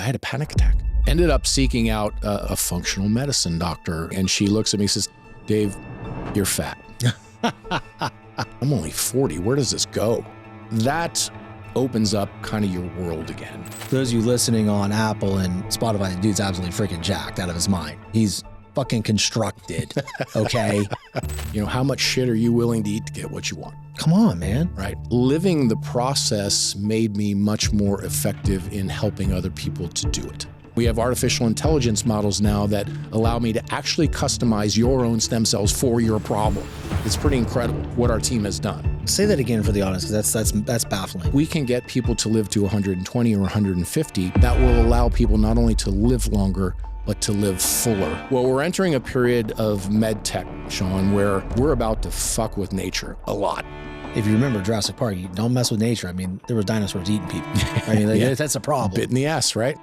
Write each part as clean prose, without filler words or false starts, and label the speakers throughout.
Speaker 1: had a panic attack. Ended up seeking out a functional medicine doctor. And she looks at me and says, Dave, you're fat. I'm only 40. Where does this go? That opens up kind of your world again.
Speaker 2: Those of you listening on Apple and Spotify, the dude's absolutely freaking jacked out of his mind. He's fucking constructed, okay?
Speaker 1: You know, how much shit are you willing to eat to get what you want?
Speaker 2: Come on, man.
Speaker 1: Right? Living the process made me much more effective in helping other people to do it. We have artificial intelligence models now that allow me to actually customize your own stem cells for your problem. It's pretty incredible what our team has done.
Speaker 2: Say that again for the audience, because that's baffling.
Speaker 1: We can get people to live to 120 or 150. That will allow people not only to live longer, but to live fuller. Well, we're entering a period of med tech, Shawn, where we're about to fuck with nature a lot.
Speaker 2: If you remember Jurassic Park, you don't mess with nature. I mean, there were dinosaurs eating people. I mean,
Speaker 1: Yeah.
Speaker 2: that's a problem.
Speaker 1: Bit in the ass, right?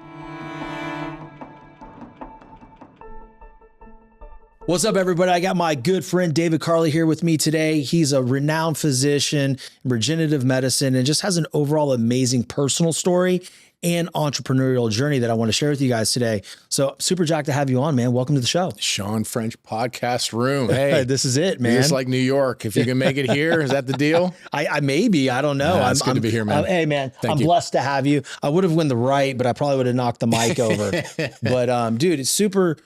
Speaker 2: What's up, everybody? I got my good friend David Karli here with me today. He's a renowned physician in regenerative medicine and just has an overall amazing personal story and entrepreneurial journey that I want to share with you guys today. So super jacked to have you on, man. Welcome to the show.
Speaker 1: Shawn French podcast room. Hey,
Speaker 2: this is it, man.
Speaker 1: It's like New York. If you can make it here, is that the deal?
Speaker 2: I maybe, I don't know.
Speaker 1: Yeah, it's good to be here, man.
Speaker 2: Hey, man,
Speaker 1: Thank
Speaker 2: I'm
Speaker 1: you.
Speaker 2: blessed to have you. I would have won the right, but I probably would have knocked the mic over. But dude, it's super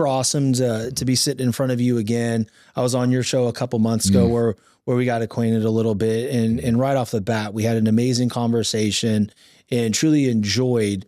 Speaker 2: awesome to be sitting in front of you again. I was on your show a couple months ago where we got acquainted a little bit, and right off the bat, we had an amazing conversation and truly enjoyed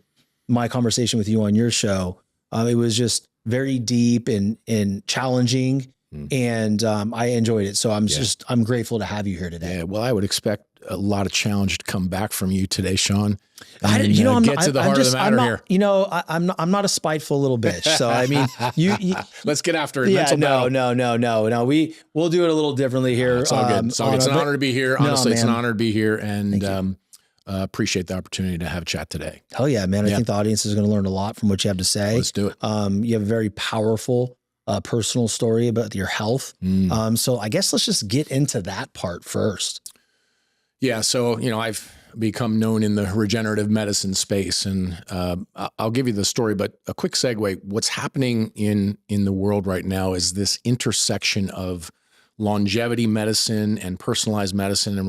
Speaker 2: my conversation with you on your show. It was just very deep and challenging, and I enjoyed it. So I'm grateful to have you here today.
Speaker 1: Yeah, well, I would expect a lot of challenge to come back from you today, Shawn.
Speaker 2: I'm
Speaker 1: to the
Speaker 2: not,
Speaker 1: heart of the matter here.
Speaker 2: You know, I'm not a spiteful little bitch. So I mean, you
Speaker 1: let's get after it.
Speaker 2: yeah,
Speaker 1: Mental battle.
Speaker 2: no. We'll do it a little differently here.
Speaker 1: It's all good. It's all good. It's an honor to be here. Honestly, it's an
Speaker 2: man.
Speaker 1: honor to be here, and appreciate the opportunity to have a chat today.
Speaker 2: Hell yeah, man. I think the audience is going to learn a lot from what you have to say.
Speaker 1: Let's do it.
Speaker 2: You have a very powerful personal story about your health. So I guess let's just get into that part first.
Speaker 1: Yeah. So, you know, I've become known in the regenerative medicine space, and I'll give you the story, but a quick segue. What's happening in the world right now is this intersection of longevity medicine and personalized medicine and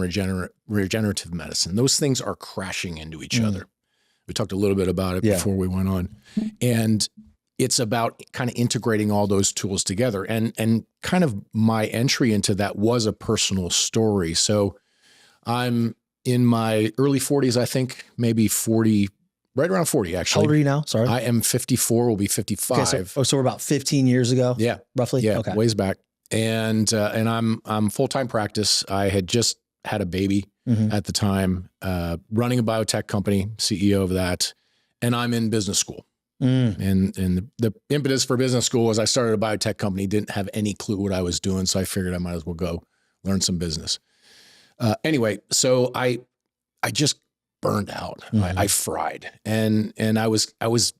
Speaker 1: regenerative medicine. Those things are crashing into each other. We talked a little bit about it before we went on. And it's about kind of integrating all those tools together. And kind of my entry into that was a personal story. So I'm in my early 40s, I think, maybe 40, right around 40, actually.
Speaker 2: How old are you now? Sorry.
Speaker 1: I am 54, will be 55.
Speaker 2: Okay, so we're about 15 years ago?
Speaker 1: Yeah.
Speaker 2: Roughly?
Speaker 1: Yeah,
Speaker 2: Okay.
Speaker 1: ways back. And I'm full-time practice. I had just had a baby at the time, running a biotech company, CEO of that, and I'm in business school. And the impetus for business school was I started a biotech company, didn't have any clue what I was doing, so I figured I might as well go learn some business. Anyway, so I just burned out. I fried, and I was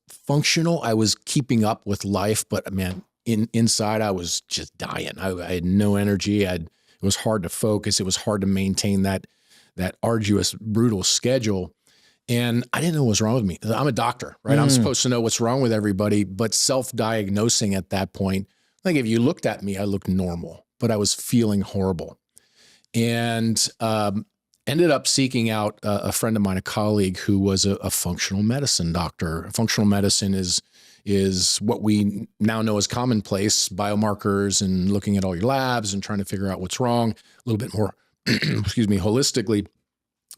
Speaker 1: functional. I was keeping up with life, but man, inside I was just dying. I had no energy. It was hard to focus. It was hard to maintain that arduous, brutal schedule. And I didn't know what was wrong with me. I'm a doctor, right? I'm supposed to know what's wrong with everybody, but self-diagnosing at that point, like if you looked at me, I looked normal, but I was feeling horrible. And ended up seeking out a friend of mine, a colleague who was a functional medicine doctor. Functional medicine is what we now know as commonplace, biomarkers and looking at all your labs and trying to figure out what's wrong a little bit more, excuse me, holistically.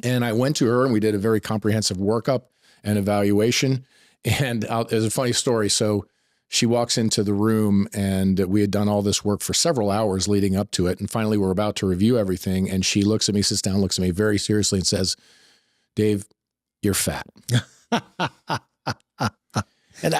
Speaker 1: And I went to her and we did a very comprehensive workup and evaluation. And there's a funny story. So she walks into the room and we had done all this work for several hours leading up to it. And finally, we're about to review everything. And she looks at me, sits down, looks at me very seriously and says, Dave, you're fat. And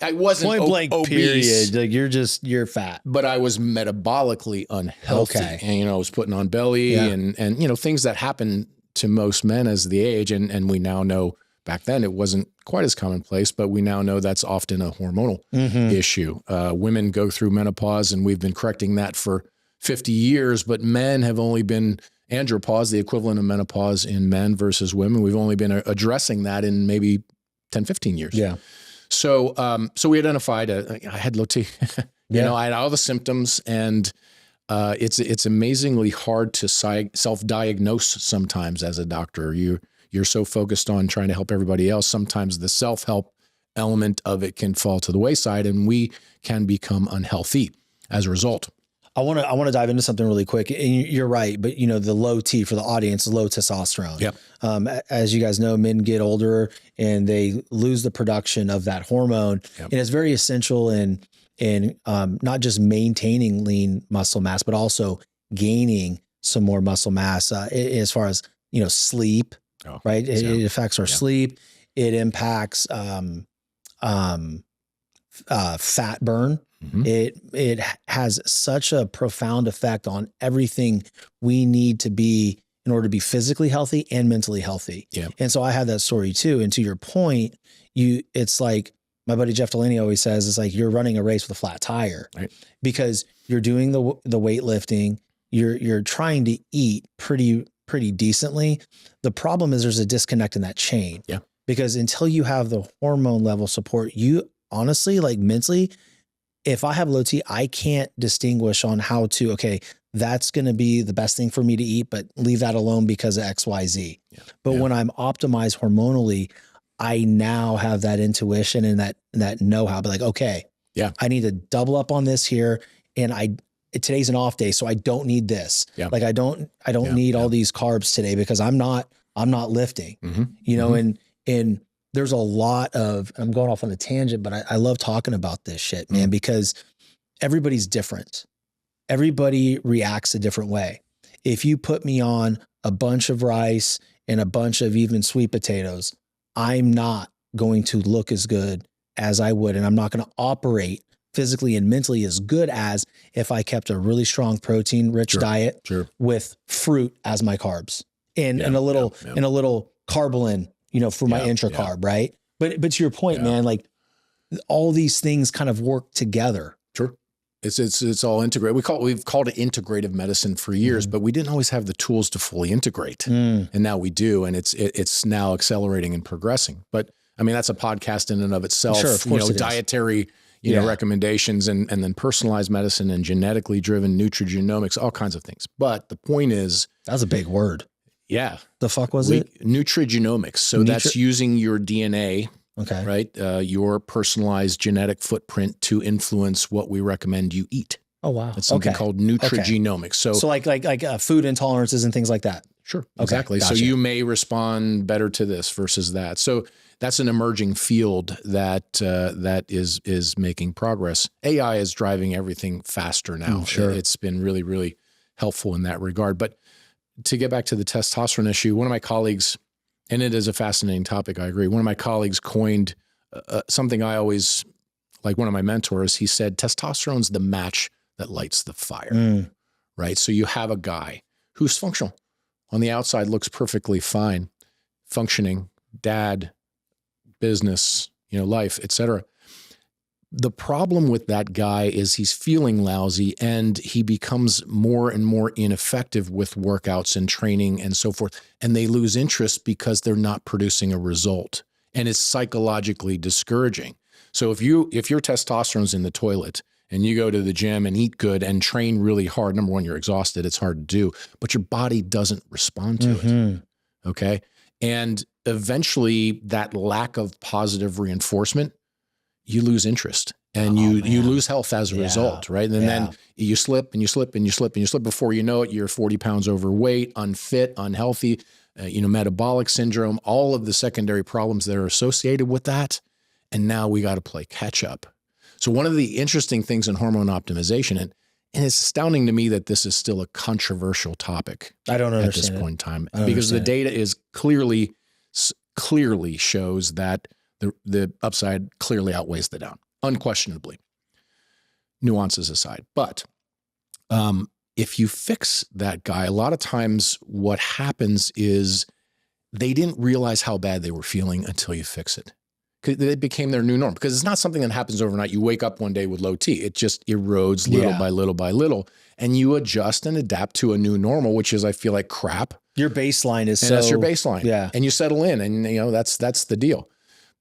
Speaker 1: I wasn't
Speaker 2: point blank
Speaker 1: obese,
Speaker 2: period. Like you're fat,
Speaker 1: but I was metabolically unhealthy.
Speaker 2: Okay.
Speaker 1: And, you know, I was putting on belly and, you know, things that happen to most men as the age. And we now know back then it wasn't quite as commonplace, but we now know that's often a hormonal issue. Women go through menopause and we've been correcting that for 50 years, but men have only been andropause, the equivalent of menopause in men versus women. We've only been addressing that in maybe 10, 15 years.
Speaker 2: Yeah.
Speaker 1: So, so we identified, I had low T, you know, I had all the symptoms, and it's amazingly hard to self-diagnose sometimes as a doctor. You're so focused on trying to help everybody else. Sometimes the self-help element of it can fall to the wayside, and we can become unhealthy as a result.
Speaker 2: I want to dive into something really quick. And you're right, but you know, the low T for the audience is low testosterone.
Speaker 1: Yep.
Speaker 2: As you guys know, men get older and they lose the production of that hormone.
Speaker 1: Yep.
Speaker 2: And it's very essential in not just maintaining lean muscle mass, but also gaining some more muscle mass, as far as, you know, sleep, right? It affects our sleep. It impacts, fat burn. Mm-hmm. It has such a profound effect on everything we need to be in order to be physically healthy and mentally healthy.
Speaker 1: Yeah.
Speaker 2: And so I have that story too. And to your point, it's like my buddy Jeff Delaney always says, it's like you're running a race with a flat tire,
Speaker 1: right?
Speaker 2: Because you're doing the weightlifting, you're trying to eat pretty decently. The problem is there's a disconnect in that chain.
Speaker 1: Yeah.
Speaker 2: Because until you have the hormone level support, you honestly, like mentally, if I have low T, I can't distinguish on how to, okay, that's going to be the best thing for me to eat, but leave that alone because of X, Y, Z. Yeah. But when I'm optimized hormonally, I now have that intuition and that know-how. But like, okay, I need to double up on this here. And today's an off day, so I don't need this. Yeah. Like I don't need all these carbs today because I'm not lifting, you know, and there's a lot of, I'm going off on a tangent, but I love talking about this shit, man, because everybody's different. Everybody reacts a different way. If you put me on a bunch of rice and a bunch of even sweet potatoes, I'm not going to look as good as I would. And I'm not going to operate physically and mentally as good as if I kept a really strong protein rich diet with fruit as my carbs and a little carbolin, you know, for my intracarb, right? But to your point, man, like all these things kind of work together.
Speaker 1: Sure. It's all integrated. We've called it integrative medicine for years, but we didn't always have the tools to fully integrate. And now we do. And it's now accelerating and progressing. But I mean, that's a podcast in and of itself.
Speaker 2: Sure, of course,
Speaker 1: dietary, recommendations and then personalized medicine and genetically driven nutrigenomics, all kinds of things. But the point is,
Speaker 2: that's a big word.
Speaker 1: Yeah.
Speaker 2: The fuck was it?
Speaker 1: Nutrigenomics. So that's using your DNA, right? Your personalized genetic footprint to influence what we recommend you eat.
Speaker 2: Oh, wow.
Speaker 1: It's something called nutrigenomics.
Speaker 2: So like food intolerances and things like that.
Speaker 1: Sure. Exactly. Gotcha. So you may respond better to this versus that. So that's an emerging field that is making progress. AI is driving everything faster now.
Speaker 2: Sure.
Speaker 1: It's been really, really helpful in that regard. But to get back to the testosterone issue, one of my colleagues, and it is a fascinating topic, I agree. One of my colleagues coined something I always, like one of my mentors, he said, testosterone's the match that lights the fire, right? So you have a guy who's functional. On the outside looks perfectly fine, functioning, dad, business, life, etc. The problem with that guy is he's feeling lousy and he becomes more and more ineffective with workouts and training and so forth. And they lose interest because they're not producing a result. And it's psychologically discouraging. So if your testosterone's in the toilet and you go to the gym and eat good and train really hard, number one, you're exhausted, it's hard to do, but your body doesn't respond to it. Okay. And eventually that lack of positive reinforcement, you lose interest and you lose health as a result, right? And then you slip and you slip and you slip and you slip. Before you know it, you're 40 pounds overweight, unfit, unhealthy, metabolic syndrome, all of the secondary problems that are associated with that. And now we got to play catch up. So one of the interesting things in hormone optimization, and it's astounding to me that this is still a controversial topic.
Speaker 2: I don't understand
Speaker 1: at this point in time, because the data is clearly shows that the upside clearly outweighs the down, unquestionably, nuances aside. But if you fix that guy, a lot of times what happens is they didn't realize how bad they were feeling until you fix it. It became their new norm, because it's not something that happens overnight. You wake up one day with low T. It just erodes little by little by little, and you adjust and adapt to a new normal, which is, I feel like, crap.
Speaker 2: Your baseline is
Speaker 1: that's your baseline.
Speaker 2: Yeah.
Speaker 1: And you settle in, and that's the deal.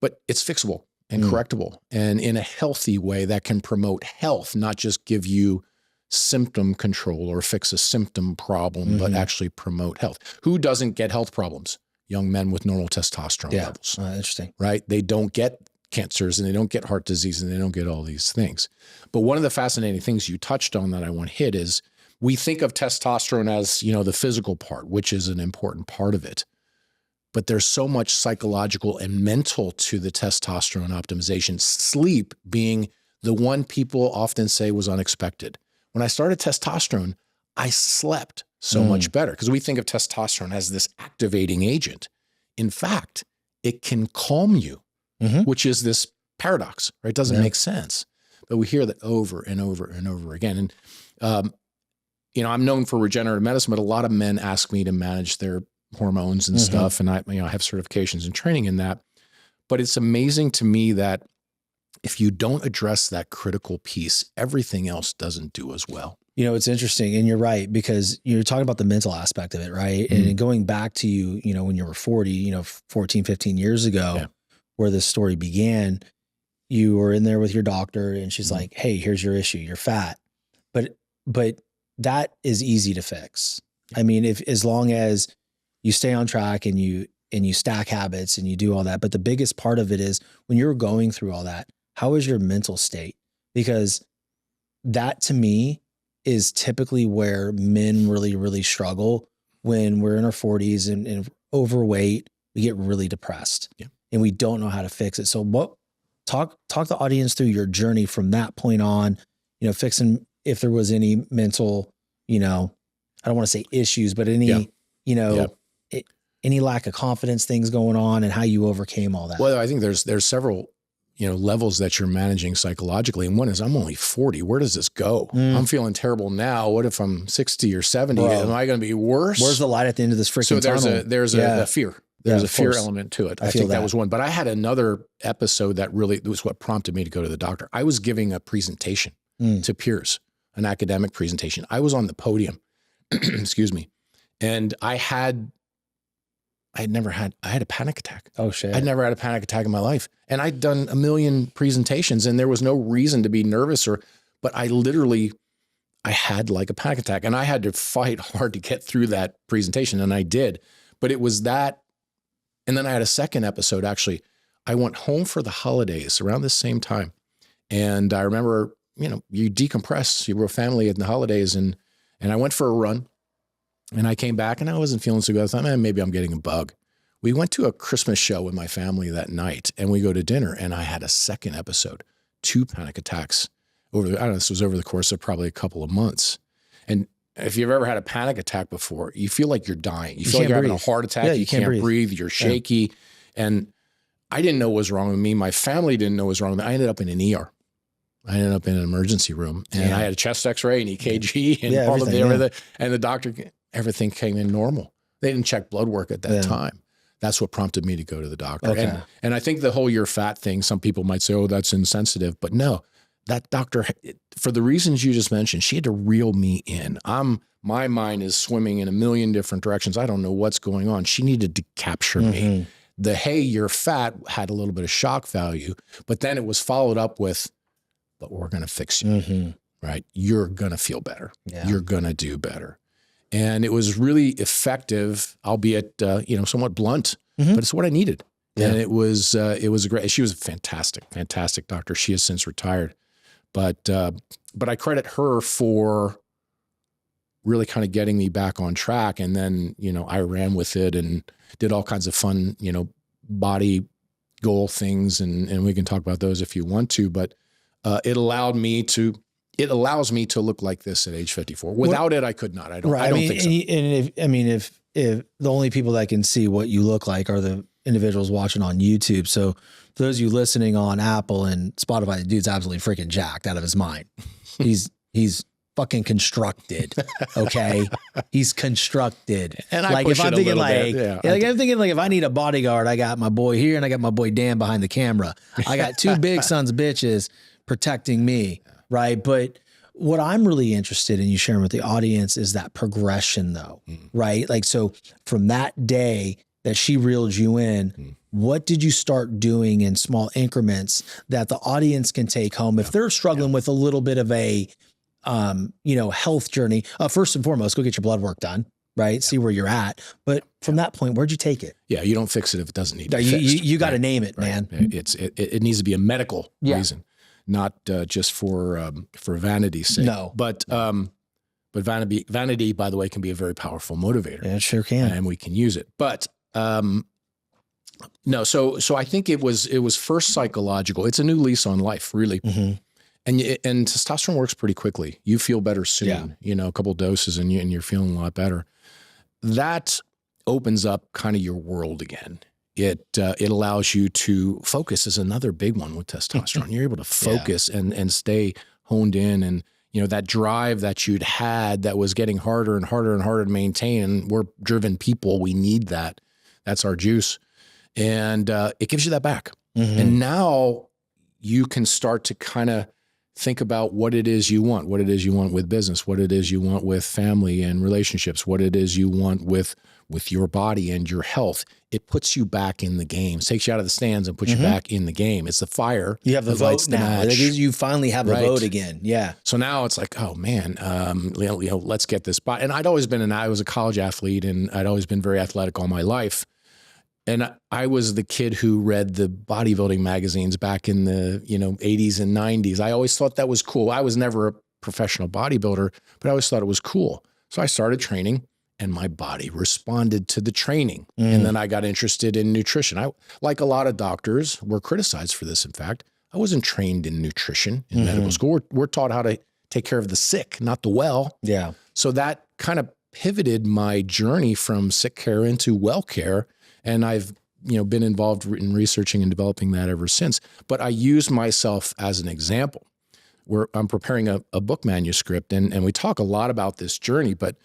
Speaker 1: but it's fixable and correctable, and in a healthy way that can promote health, not just give you symptom control or fix a symptom problem, but actually promote health. Who doesn't get health problems? Young men with normal testosterone levels.
Speaker 2: Interesting.
Speaker 1: Right? They don't get cancers and they don't get heart disease and they don't get all these things. But one of the fascinating things you touched on that I want to hit is we think of testosterone as, you know, the physical part, which is an important part of it. But there's so much psychological and mental to the testosterone optimization, sleep being the one people often say was unexpected. When I started testosterone, I slept so much better because we think of testosterone as this activating agent. In fact, it can calm you, which is this paradox, right? It doesn't make sense. But we hear that over and over and over again. And, you know, I'm known for regenerative medicine, but a lot of men ask me to manage their hormones and stuff. And I have certifications and training in that. But it's amazing to me that if you don't address that critical piece, everything else doesn't do as well.
Speaker 2: You know, it's interesting, and you're right, because you're talking about the mental aspect of it, right? And going back to you know, when you were 40, you know, 14, 15 years ago, where this story began, you were in there with your doctor and she's like, hey, here's your issue. You're fat. But that is easy to fix. I mean, as long as you stay on track and you stack habits and you do all that. But the biggest part of it is when you're going through all that, how is your mental state? Because that to me is typically where men really, really struggle when we're in our 40s and overweight. We get really depressed and we don't know how to fix it. So talk the audience through your journey from that point on, you know, fixing if there was any mental, you know, I don't want to say issues, but any, you know, any lack of confidence things going on and how you overcame all that.
Speaker 1: Well, I think there's several, you know, levels that you're managing psychologically. And one is, I'm only 40. Where does this go? I'm feeling terrible now. What if I'm 60 or 70? Bro, am I going to be worse?
Speaker 2: Where's the light at the end of this freaking tunnel?
Speaker 1: So there's a fear. There's a fear element to it. I think that was one. But I had another episode that really was what prompted me to go to the doctor. I was giving a presentation to peers, an academic presentation. I was on the podium, excuse me. And I had a panic attack. Oh shit. I'd never had a panic attack in my life. And I'd done a million presentations and there was no reason to be nervous but I had like a panic attack and I had to fight hard to get through that presentation. And I did, but it was that. And then I had a second episode. Actually, I went home for the holidays around the same time. And I remember, you know, you decompress, you were a family at the holidays and I went for a run. And I came back and I wasn't feeling so good. I thought, man, maybe I'm getting a bug. We went to a Christmas show with my family that night and we go to dinner and I had a second episode, 2 panic attacks this was over the course of probably a couple of months. And if you've ever had a panic attack before, you feel like you're dying. You feel like you're having a heart attack.
Speaker 2: Yeah,
Speaker 1: you can't breathe. You're shaky. And I didn't know what was wrong with me. My family didn't know what was wrong with me. I ended up in an ER. I ended up in an emergency room and I had a chest x-ray and EKG and all of everything. And the doctor, everything came in normal. They didn't check blood work at that time. That's what prompted me to go to the doctor. Okay. And I think the whole you're fat thing, some people might say, oh, that's insensitive. But no, that doctor, for the reasons you just mentioned, she had to reel me in. My mind is swimming in a million different directions. I don't know what's going on. She needed to capture me. The, hey, you're fat had a little bit of shock value, but then it was followed up with, but we're going to fix you, right? You're going to feel better. You're going to do better. And it was really effective, albeit, you know, somewhat blunt, but it's what I needed. And it was she was a fantastic doctor. She has since retired, but I credit her for really kind of getting me back on track. And then, you know, I ran with it and did all kinds of fun, you know, body goal things. And we can talk about those if you want to, but it allows me to look like this at age 54. Without it, I could not. I don't think so.
Speaker 2: If the only people that can see what you look like are the individuals watching on YouTube. So for those of you listening on Apple and Spotify, the dude's absolutely freaking jacked out of his mind. He's fucking constructed. Okay. He's constructed.
Speaker 1: And I push it a little bit.
Speaker 2: I'm thinking like if I need a bodyguard, I got my boy here and I got my boy Dan behind the camera. I got 2 big sons of bitches protecting me. Right. But what I'm really interested in you sharing with the audience is that progression though. Right. Like, so from that day that she reeled you in, what did you start doing in small increments that the audience can take home if they're struggling with a little bit of a, health journey? First and foremost, go get your blood work done, right? Yeah. See where you're at. But from that point, where'd you take it?
Speaker 1: Yeah. You don't fix it if it doesn't need to be fixed.
Speaker 2: You got to name it, man.
Speaker 1: It needs to be a medical reason, not just for vanity's sake.
Speaker 2: No.
Speaker 1: But vanity, by the way, can be a very powerful motivator.
Speaker 2: Yeah, it sure can.
Speaker 1: And we can use it. But no, so I think it was first psychological. It's a new lease on life, really. Mm-hmm. And testosterone works pretty quickly. You feel better soon, a couple of doses and you're feeling a lot better. That opens up kind of your world again. It allows you to focus is another big one with testosterone. You're able to focus and stay honed in, and that drive that you'd had that was getting harder and harder and harder to maintain. And we're driven people. We need that. That's our juice. And it gives you that back. Mm-hmm. And now you can start to kind of think about what it is you want with business, what it is you want with family and relationships, what it is you want with your body and your health. It puts you back in the game, takes you out of the stands and puts you back in the game. It's the fire.
Speaker 2: You have the vote now. You finally have a vote again. Yeah.
Speaker 1: So now it's like, oh man, let's get this by. And I was a college athlete and I'd always been very athletic all my life. And I was the kid who read the bodybuilding magazines back in the 80s and 90s. I always thought that was cool. I was never a professional bodybuilder, but I always thought it was cool. So I started training and my body responded to the training. And then I got interested in nutrition. I, like a lot of doctors, were criticized for this. In fact, I wasn't trained in nutrition in medical school. We're taught how to take care of the sick, not the well.
Speaker 2: Yeah.
Speaker 1: So that kind of pivoted my journey from sick care into well care. And I've, been involved in researching and developing that ever since. But I use myself as an example where I'm preparing a book manuscript and we talk a lot about this journey, but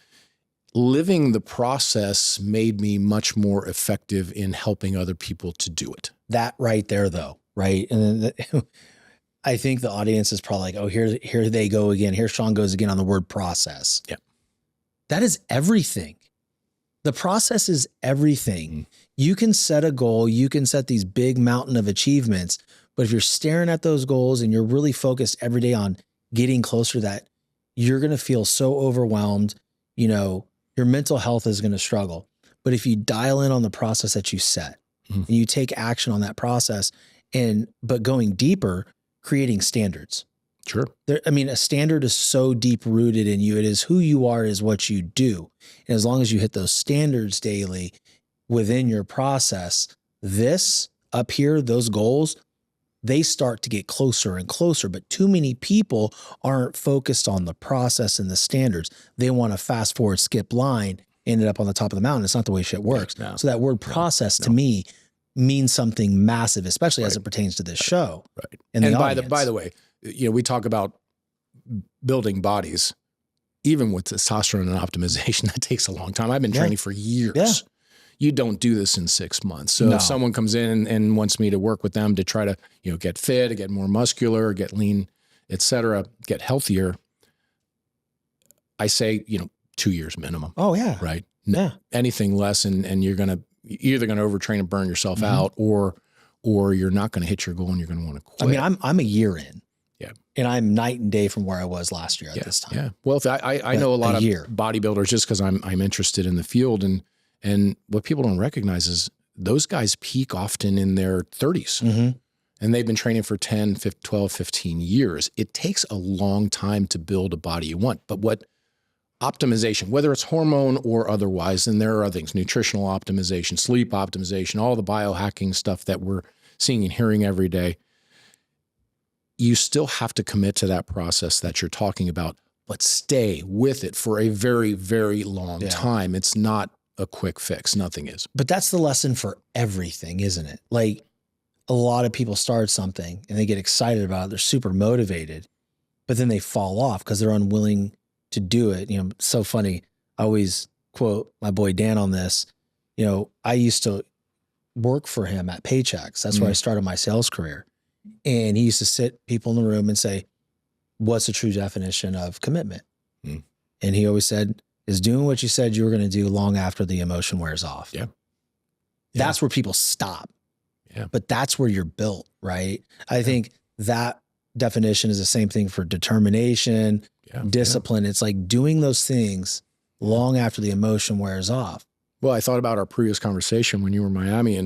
Speaker 1: living the process made me much more effective in helping other people to do it.
Speaker 2: That right there though, right? And then I think the audience is probably like, oh, here they go again. Here Shawn goes again on the word process.
Speaker 1: Yeah.
Speaker 2: That is everything. The process is everything. You can set a goal, you can set these big mountain of achievements, but if you're staring at those goals and you're really focused every day on getting closer to that, you're going to feel so overwhelmed. Your mental health is going to struggle. But if you dial in on the process that you set and you take action on that process but going deeper, creating standards.
Speaker 1: Sure.
Speaker 2: A standard is so deep rooted in you. It is who you are, is what you do. And as long as you hit those standards daily within your process, this up here, those goals, they start to get closer and closer. But too many people aren't focused on the process and the standards. They want to fast forward, skip line, ended up on the top of the mountain. It's not the way shit works. No. So that word process to me means something massive, especially as it pertains to this show.
Speaker 1: Right. And by the way, we talk about building bodies, even with testosterone and optimization, that takes a long time. I've been training for years. Yeah. You don't do this in 6 months. So if someone comes in and wants me to work with them to try to, get fit, get more muscular, get lean, et cetera, get healthier, I say, 2 years minimum.
Speaker 2: Oh yeah.
Speaker 1: Right.
Speaker 2: Yeah.
Speaker 1: Anything less and you're either going to overtrain and burn yourself out or you're not going to hit your goal and you're going to want to quit.
Speaker 2: I'm a year in.
Speaker 1: Yeah.
Speaker 2: And I'm night and day from where I was last year at this time.
Speaker 1: Yeah. Well, I know a lot of bodybuilders just because I'm interested in the field, and what people don't recognize is those guys peak often in their 30s and they've been training for 10, 12, 15 years. It takes a long time to build a body you want. But what optimization, whether it's hormone or otherwise, and there are other things, nutritional optimization, sleep optimization, all the biohacking stuff that we're seeing and hearing every day, you still have to commit to that process that you're talking about, but stay with it for a very, very long time. It's not a quick fix. Nothing is.
Speaker 2: But that's the lesson for everything, isn't it? Like a lot of people start something and they get excited about it. They're super motivated, but then they fall off because they're unwilling to do it. It's so funny. I always quote my boy Dan on this. I used to work for him at Paychecks. That's where I started my sales career. And he used to sit people in the room and say, what's the true definition of commitment? And he always said, is doing what you said you were going to do long after the emotion wears off.
Speaker 1: Yeah.
Speaker 2: That's where people stop.
Speaker 1: Yeah.
Speaker 2: but that's where you're built, right? I think that definition is the same thing for determination, discipline. It's like doing those things long after the emotion wears off.
Speaker 1: Well, I thought about our previous conversation when you were in Miami,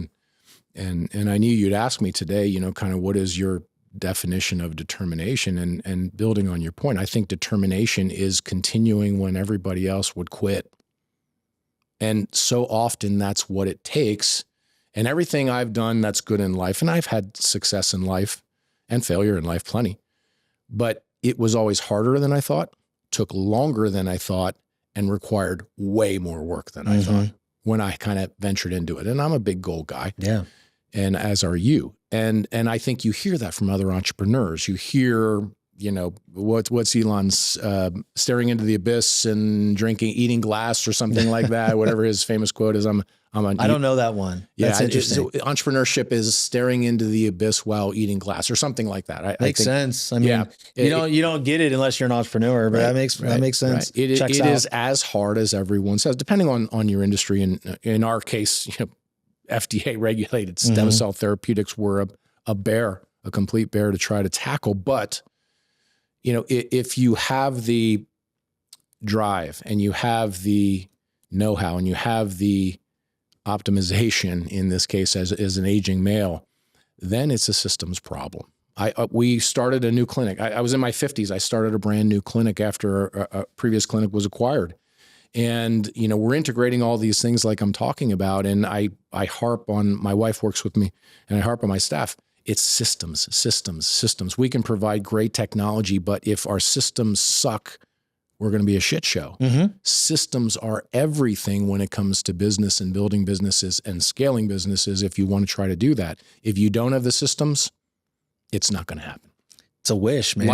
Speaker 1: and I knew you'd ask me today, you know, kind of what is your definition of determination, and building on your point, I think determination is continuing when everybody else would quit. And so often that's what it takes. And everything I've done that's good in life, and I've had success in life and failure in life plenty, but it was always harder than I thought, took longer than I thought, and required way more work than I thought when I kind of ventured into it. And I'm a big goal guy.
Speaker 2: Yeah.
Speaker 1: And as are you. And I think you hear that from other entrepreneurs. You hear, you know, what's Elon's staring into the abyss and eating glass or something like that, whatever his famous quote is.
Speaker 2: I don't know that one. That's interesting.
Speaker 1: Entrepreneurship is staring into the abyss while eating glass or something like that.
Speaker 2: Makes sense. I mean, you don't get it unless you're an entrepreneur, but that makes sense.
Speaker 1: Right. It is as hard as everyone says, depending on your industry. And in our case, you know, FDA regulated stem cell therapeutics were a complete bear to try to tackle. But, you know, if you have the drive and you have the know-how and you have the optimization, in this case, as an aging male, then it's a systems problem. We started a new clinic. I was in my 50s. I started a brand new clinic after a previous clinic was acquired. And, you know, we're integrating all these things like I'm talking about. And I harp on, my wife works with me, and I harp on my staff. It's systems. We can provide great technology, but if our systems suck, we're going to be a shit show. Systems are everything when it comes to business and building businesses and scaling businesses. If you want to try to do that, if you don't have the systems, it's not going to happen.
Speaker 2: It's a wish, man.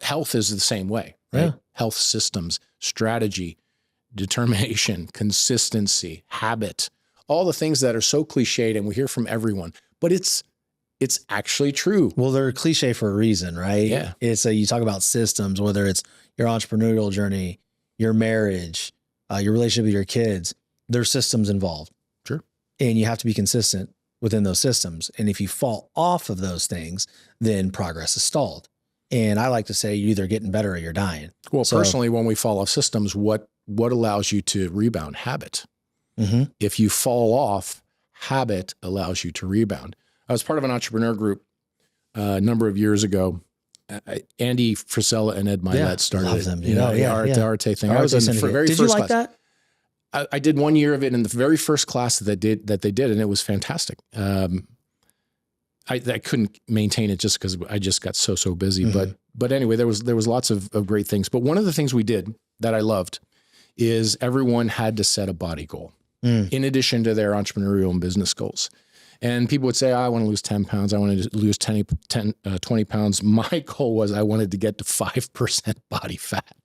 Speaker 1: Health is the same way, right? Yeah. Health systems, strategy, determination, consistency, habit, all the things that are so cliched and we hear from everyone, but it's actually true.
Speaker 2: Well, they're cliche for a reason, right?
Speaker 1: Yeah.
Speaker 2: You talk about systems, whether it's your entrepreneurial journey, your marriage, your relationship with your kids, there's systems involved.
Speaker 1: Sure.
Speaker 2: And you have to be consistent within those systems. And if you fall off of those things, then progress is stalled. And I like to say you're either getting better or you're dying.
Speaker 1: Well, personally, when we fall off systems, what allows you to rebound? Habit. If you fall off, habit allows you to rebound. I was part of an entrepreneur group a number of years ago. Andy Frisella and Ed Milet started
Speaker 2: them,
Speaker 1: the Arte thing. I was in the very
Speaker 2: did
Speaker 1: first
Speaker 2: you like
Speaker 1: class.
Speaker 2: That?
Speaker 1: I did 1 year of it in the very first class that they did, and it was fantastic. I couldn't maintain it just because I just got so busy. But anyway, there was lots of great things. But one of the things we did that I loved is everyone had to set a body goal in addition to their entrepreneurial and business goals. And people would say, I want to lose 10 pounds. I want to lose 20 pounds. My goal was I wanted to get to 5% body fat.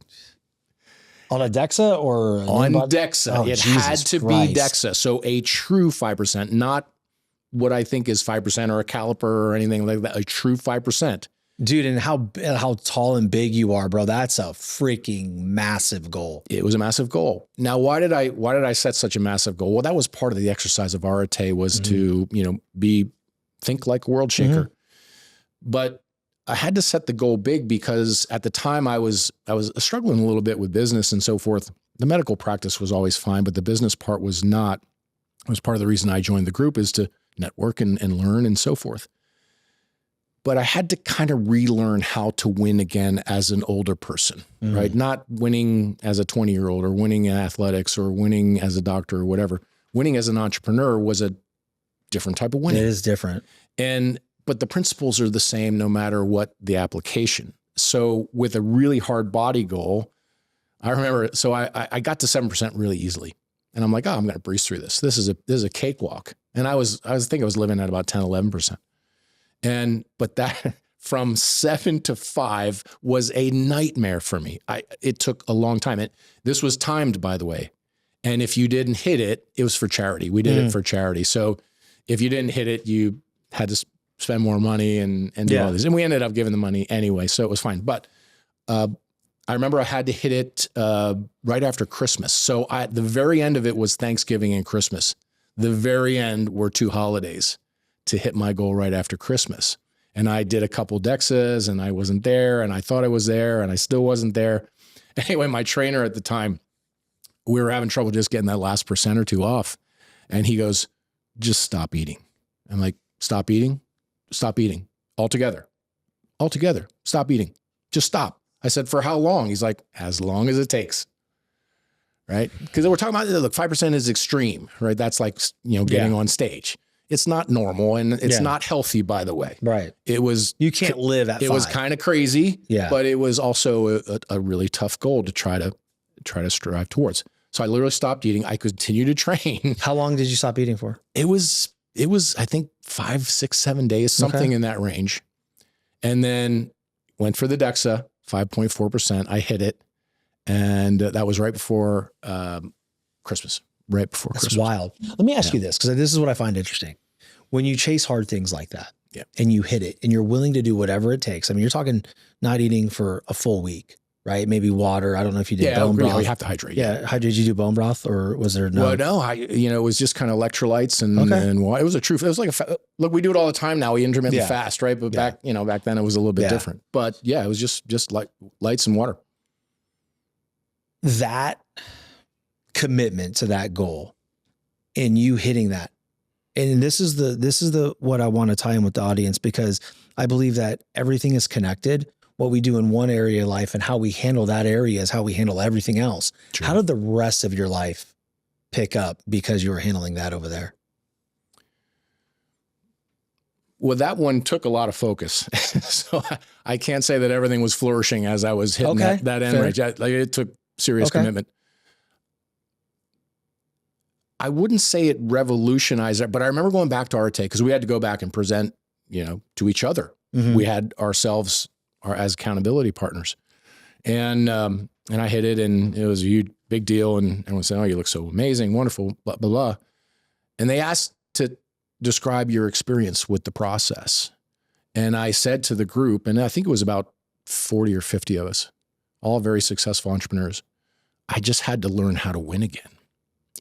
Speaker 2: On a DEXA or?
Speaker 1: On DEXA. Oh, it had to be DEXA. So a true 5%, not what I think is 5% or a caliper or anything like that. A true 5%.
Speaker 2: Dude, and how tall and big you are, bro. That's a freaking massive goal.
Speaker 1: It was a massive goal. Now, why did I set such a massive goal? Well, that was part of the exercise of Arate was to, you know, think like a world shaker. But I had to set the goal big because at the time I was struggling a little bit with business and so forth. The medical practice was always fine, but the business part was not. It was part of the reason I joined the group is to network and learn and so forth. But I had to kind of relearn how to win again as an older person, right? Not winning as a 20-year-old or winning in athletics or winning as a doctor or whatever. Winning as an entrepreneur was a different type of winning.
Speaker 2: It is different.
Speaker 1: But the principles are the same no matter what the application. So with a really hard body goal, I remember, so I got to 7% really easily. And I'm like, I'm going to breeze through this. This is a cakewalk. And I think I was living at about 10, 11%. But that from 7 to 5 was a nightmare for me. It took a long time. This was timed, by the way. And if you didn't hit it, it was for charity. We did it for charity. So if you didn't hit it, you had to spend more money and do all this. And we ended up giving the money anyway, so it was fine. But I remember I had to hit it right after Christmas. So the very end of it was Thanksgiving and Christmas. The very end were 2 holidays. to hit my goal right after Christmas. And I did a couple DEXAs and I wasn't there, and I thought I was there and I still wasn't there. Anyway, my trainer at the time, we were having trouble just getting that last % or 2 off. And he goes, just stop eating. I'm like, stop eating? Stop eating. Altogether. Stop eating. Just stop. I said, for how long? He's like, as long as it takes. Right? Because we're talking about, look, 5% is extreme, right? That's like, getting on stage. It's not normal, and it's not healthy, by the way.
Speaker 2: Right.
Speaker 1: You
Speaker 2: can't live at 5.
Speaker 1: It was kind of crazy, but it was also a really tough goal to try to strive towards. So I literally stopped eating. I continued to train.
Speaker 2: How long did you stop eating for?
Speaker 1: It was, I think 5, 6, 7 days, something in that range. And then went for the DEXA, 5.4%. I hit it. And that was right before Christmas.
Speaker 2: That's wild. Let me ask you this, because this is what I find interesting. When you chase hard things like that and you hit it and you're willing to do whatever it takes. I mean, you're talking not eating for a full week, right? Maybe water. I don't know if you did bone broth.
Speaker 1: You have to hydrate.
Speaker 2: Yeah. How did you do bone broth, or was there no?
Speaker 1: Well, no, it was just kind of electrolytes and water. It was it was like look, we do it all the time now. We intermittent fast, right? But back then it was a little bit different. But it was just like lights and water.
Speaker 2: That commitment to that goal and you hitting that. And this is what I want to tie in with the audience, because I believe that everything is connected. What we do in one area of life and how we handle that area is how we handle everything else. True. How did the rest of your life pick up because you were handling that over there?
Speaker 1: Well, that one took a lot of focus. So I can't say that everything was flourishing as I was hitting that end range. It took serious commitment. I wouldn't say it revolutionized it, but I remember going back to Arte because we had to go back and present, to each other. Mm-hmm. We had ourselves as accountability partners, and I hit it, and it was a huge, big deal. And everyone said, "Oh, you look so amazing, wonderful, blah blah blah." And they asked to describe your experience with the process, and I said to the group, and I think it was about 40 or 50 of us, all very successful entrepreneurs, I just had to learn how to win again.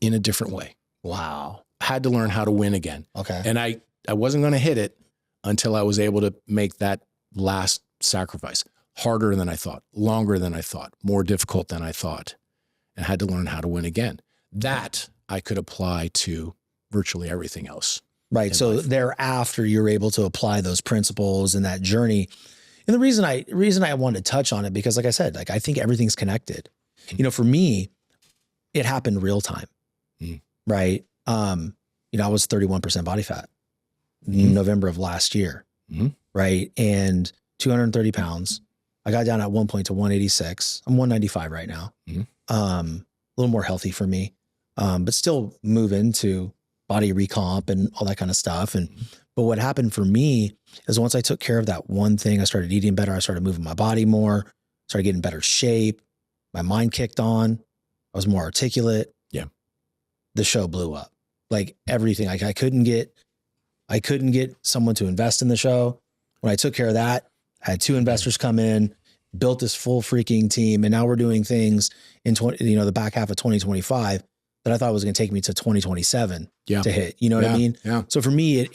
Speaker 1: In a different way.
Speaker 2: Wow.
Speaker 1: Had to learn how to win again.
Speaker 2: Okay.
Speaker 1: And I wasn't going to hit it until I was able to make that last sacrifice. Harder than I thought, longer than I thought, more difficult than I thought, and had to learn how to win again. That I could apply to virtually everything else.
Speaker 2: Right. So thereafter, you're able to apply those principles and that journey. And the reason I wanted to touch on it, because like I said, I think everything's connected. Mm-hmm. For me, it happened real time. Right. I was 31% body fat in November of last year. Mm-hmm. Right. And 230 pounds. I got down at one point to 186. I'm 195 right now. Mm-hmm. A little more healthy for me. But still move into body recomp and all that kind of stuff. But what happened for me is once I took care of that one thing, I started eating better. I started moving my body more, started getting better shape. My mind kicked on. I was more articulate. Yeah. The show blew up. Like everything. I couldn't get someone to invest in the show. When I took care of that, I had 2 investors come in, built this full freaking team. And now we're doing things in the back half of 2025 that I thought was going to take me to 2027 to hit. You know what I mean? Yeah. So for me, I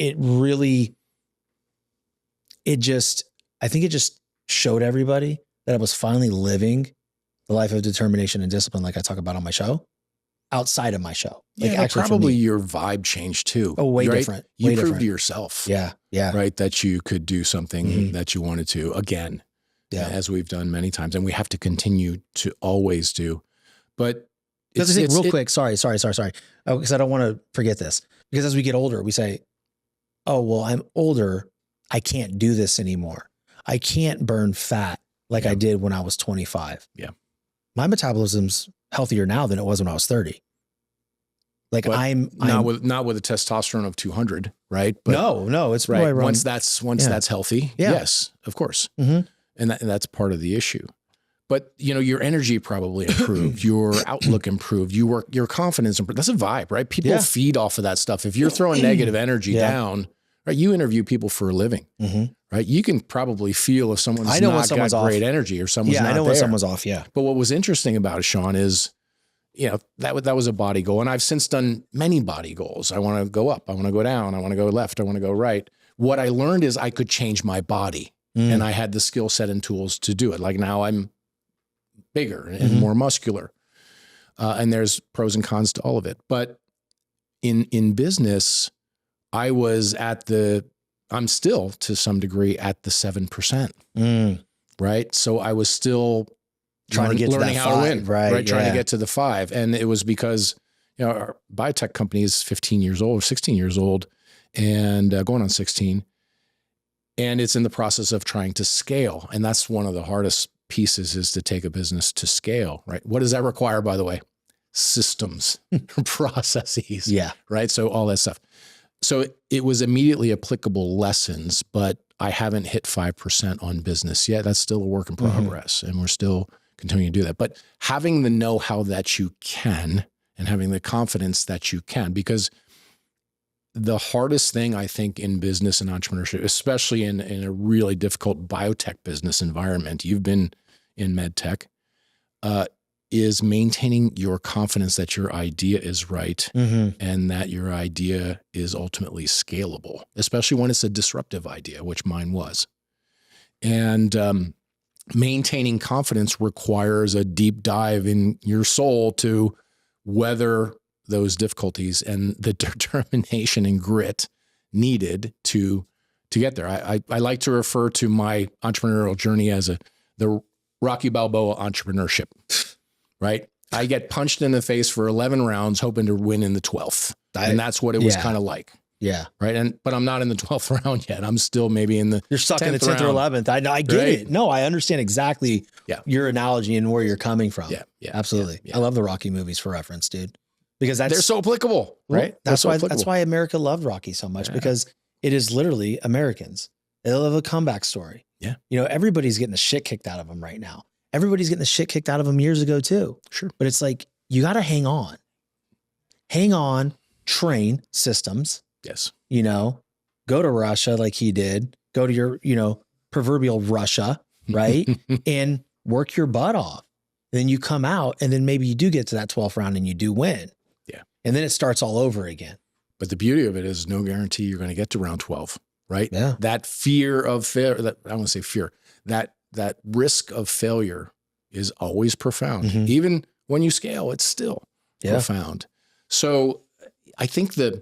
Speaker 2: think it just showed everybody that I was finally living the life of determination and discipline, like I talk about on my show, outside of my show.
Speaker 1: Probably your vibe changed too.
Speaker 2: Oh, way different.
Speaker 1: You proved to yourself.
Speaker 2: Yeah.
Speaker 1: Right. That you could do something that you wanted to again, as we've done many times. And we have to continue to always do. But
Speaker 2: real quick, sorry. Because I don't want to forget this. Because as we get older, we say, oh, well, I'm older. I can't do this anymore. I can't burn fat like I did when I was 25. Yeah. My metabolism's healthier now than it was when I was 30. Like I'm
Speaker 1: not with a testosterone of 200, right?
Speaker 2: But no, it's
Speaker 1: right. Once that's healthy. Yeah. Yes, of course. Mm-hmm. And that's part of the issue. But your energy probably improved, your outlook improved, your confidence improved. That's a vibe, right? People feed off of that stuff. If you're throwing negative energy down, right? You interview people for a living, right? You can probably feel if someone's not got great energy or someone's not there.
Speaker 2: I know when someone's off. Yeah.
Speaker 1: But what was interesting about it, Shawn, is that was a body goal. And I've since done many body goals. I want to go up. I want to go down. I want to go left. I want to go right. What I learned is I could change my body and I had the skill set and tools to do it. Like now I'm bigger and more muscular. And there's pros and cons to all of it. But in business, I'm still to some degree at the 7%. Right. So I was still
Speaker 2: trying to get
Speaker 1: learning
Speaker 2: to that
Speaker 1: how
Speaker 2: 5,
Speaker 1: to win,
Speaker 2: right?
Speaker 1: Trying to get to the 5. And it was because, our biotech company is 15 years old, 16 years old, and going on 16. And it's in the process of trying to scale. And that's one of the hardest pieces, is to take a business to scale, right? What does that require, by the way? Systems, processes.
Speaker 2: Yeah.
Speaker 1: Right. So all that stuff. So it was immediately applicable lessons, but I haven't hit 5% on business yet. That's still a work in progress, and we're still continuing to do that. But having the know-how that you can, and having the confidence that you can, because the hardest thing I think in business and entrepreneurship, especially in a really difficult biotech business environment, you've been in med tech, is maintaining your confidence that your idea is right and that your idea is ultimately scalable, especially when it's a disruptive idea, which mine was. And maintaining confidence requires a deep dive in your soul to weather those difficulties and the determination and grit needed to get there. I like to refer to my entrepreneurial journey as the Rocky Balboa entrepreneurship. Right? I get punched in the face for 11 rounds, hoping to win in the 12th. And that's what it was kind of like.
Speaker 2: Yeah.
Speaker 1: Right. But I'm not in the 12th round yet. I'm still maybe in the
Speaker 2: You're stuck in the 10th or 11th. I get it. No, I understand exactly your analogy and where you're coming from.
Speaker 1: Yeah.
Speaker 2: Absolutely. Yeah. I love the Rocky movies for reference, dude. Because they're so
Speaker 1: applicable, right?
Speaker 2: That's why America loved Rocky so much, because it is literally Americans. They love a comeback story.
Speaker 1: Yeah.
Speaker 2: Everybody's getting the shit kicked out of them right now. Everybody's getting the shit kicked out of them years ago too.
Speaker 1: Sure.
Speaker 2: But it's like, you got to hang on, train systems.
Speaker 1: Yes.
Speaker 2: Go to Russia like he did, go to your, proverbial Russia, right? And work your butt off. Then you come out, and then maybe you do get to that 12th round and you do win.
Speaker 1: Yeah.
Speaker 2: And then it starts all over again.
Speaker 1: But the beauty of it is no guarantee you're going to get to round 12, right?
Speaker 2: Yeah.
Speaker 1: That fear of failure, I don't want to say fear, that risk of failure is always profound. Even when you scale, it's still profound. So I think the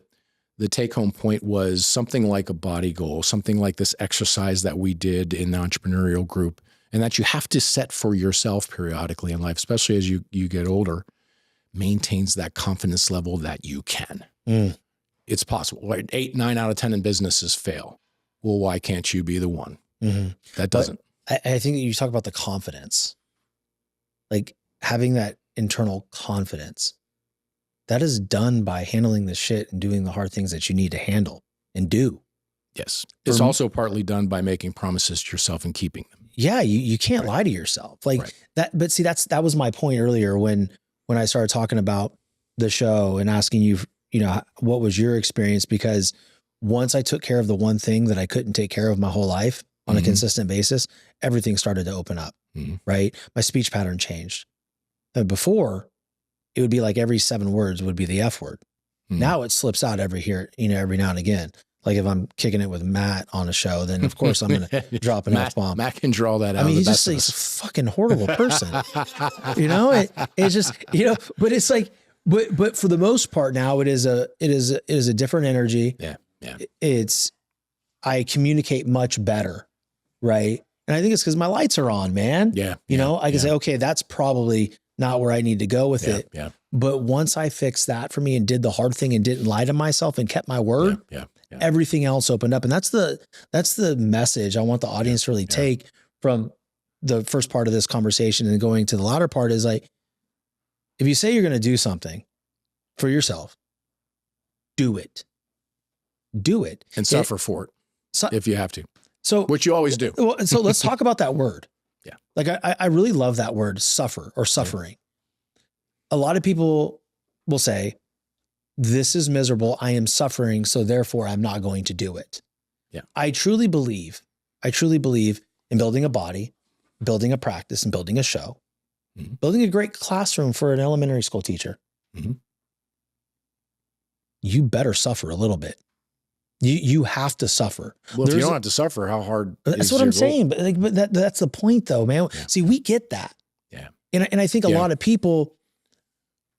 Speaker 1: take home point was something like a body goal, something like this exercise that we did in the entrepreneurial group, and that you have to set for yourself periodically in life, especially as you get older, maintains that confidence level that you can. It's possible. Right? 8, 9 out of 10 in businesses fail. Well, why can't you be the one? That doesn't.
Speaker 2: I think that you talk about the confidence, like having that internal confidence, that is done by handling the shit and doing the hard things that you need to handle and do.
Speaker 1: Yes. It's also partly done by making promises to yourself and keeping them.
Speaker 2: Yeah. You can't lie to yourself like that. But see, that was my point earlier when I started talking about the show and asking you, what was your experience? Because once I took care of the one thing that I couldn't take care of my whole life on a consistent basis, everything started to open up, right? My speech pattern changed. And before, it would be like every 7 words would be the F word. Now it slips out every now and again. Like if I'm kicking it with Matt on a show, then of course I'm going to drop an F-bomb.
Speaker 1: Matt can draw that out.
Speaker 2: I mean, he's a fucking horrible person. It's just, but it's like, but for the most part now it is a different energy.
Speaker 1: Yeah. Yeah.
Speaker 2: I communicate much better. Right. And I think it's because my lights are on, man.
Speaker 1: Yeah.
Speaker 2: I can say, okay, that's probably not where I need to go with it.
Speaker 1: Yeah.
Speaker 2: But once I fixed that for me and did the hard thing and didn't lie to myself and kept my word, everything else opened up. And that's the message I want the audience to really take from the first part of this conversation and going to the latter part is like, if you say you're going to do something for yourself, do it.
Speaker 1: And suffer for it if you have to. So, which you always do.
Speaker 2: So let's talk about that word.
Speaker 1: Yeah.
Speaker 2: Like I really love that word, suffer or suffering. A lot of people will say, this is miserable. I am suffering. So therefore I'm not going to do it.
Speaker 1: Yeah.
Speaker 2: I truly believe in building a body, building a practice and building a show building a great classroom for an elementary school teacher. You better suffer a little bit. You have to suffer.
Speaker 1: Well, if you don't have to suffer, how hard
Speaker 2: that's what I'm saying. But that's the point though, man. Yeah. See, we get that.
Speaker 1: Yeah.
Speaker 2: And I think a lot of people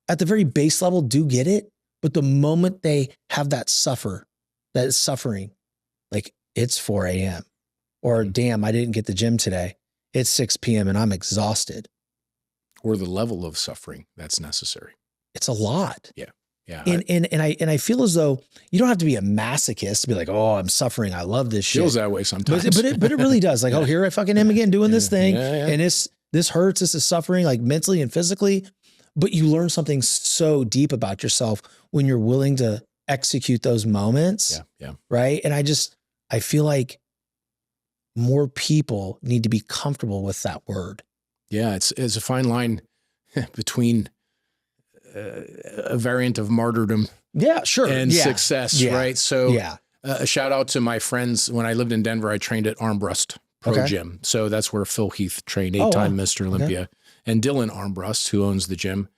Speaker 2: at the very base level do get it. But the moment they have that suffering, like it's 4 a.m. or damn, I didn't get the gym today. It's 6 p.m. and I'm exhausted.
Speaker 1: Or the level of suffering that's necessary.
Speaker 2: It's a lot.
Speaker 1: Yeah. Yeah.
Speaker 2: And I feel as though you don't have to be a masochist to be like, oh, I'm suffering. I love this shit.
Speaker 1: Feels that way sometimes.
Speaker 2: But it really does. Like, oh, here I fucking am again doing this thing. And this hurts. This is suffering, like mentally and physically. But you learn something so deep about yourself when you're willing to execute those moments.
Speaker 1: Yeah.
Speaker 2: Right. And I feel like more people need to be comfortable with that word.
Speaker 1: Yeah. It's a fine line between a variant of martyrdom.
Speaker 2: Yeah, sure.
Speaker 1: And success. Right. So a shout out to my friends. When I lived in Denver, I trained at Armbrust Pro Gym. So that's where Phil Heath trained, 8-time Mr. Olympia. Okay. And Dylan Armbrust, who owns the gym,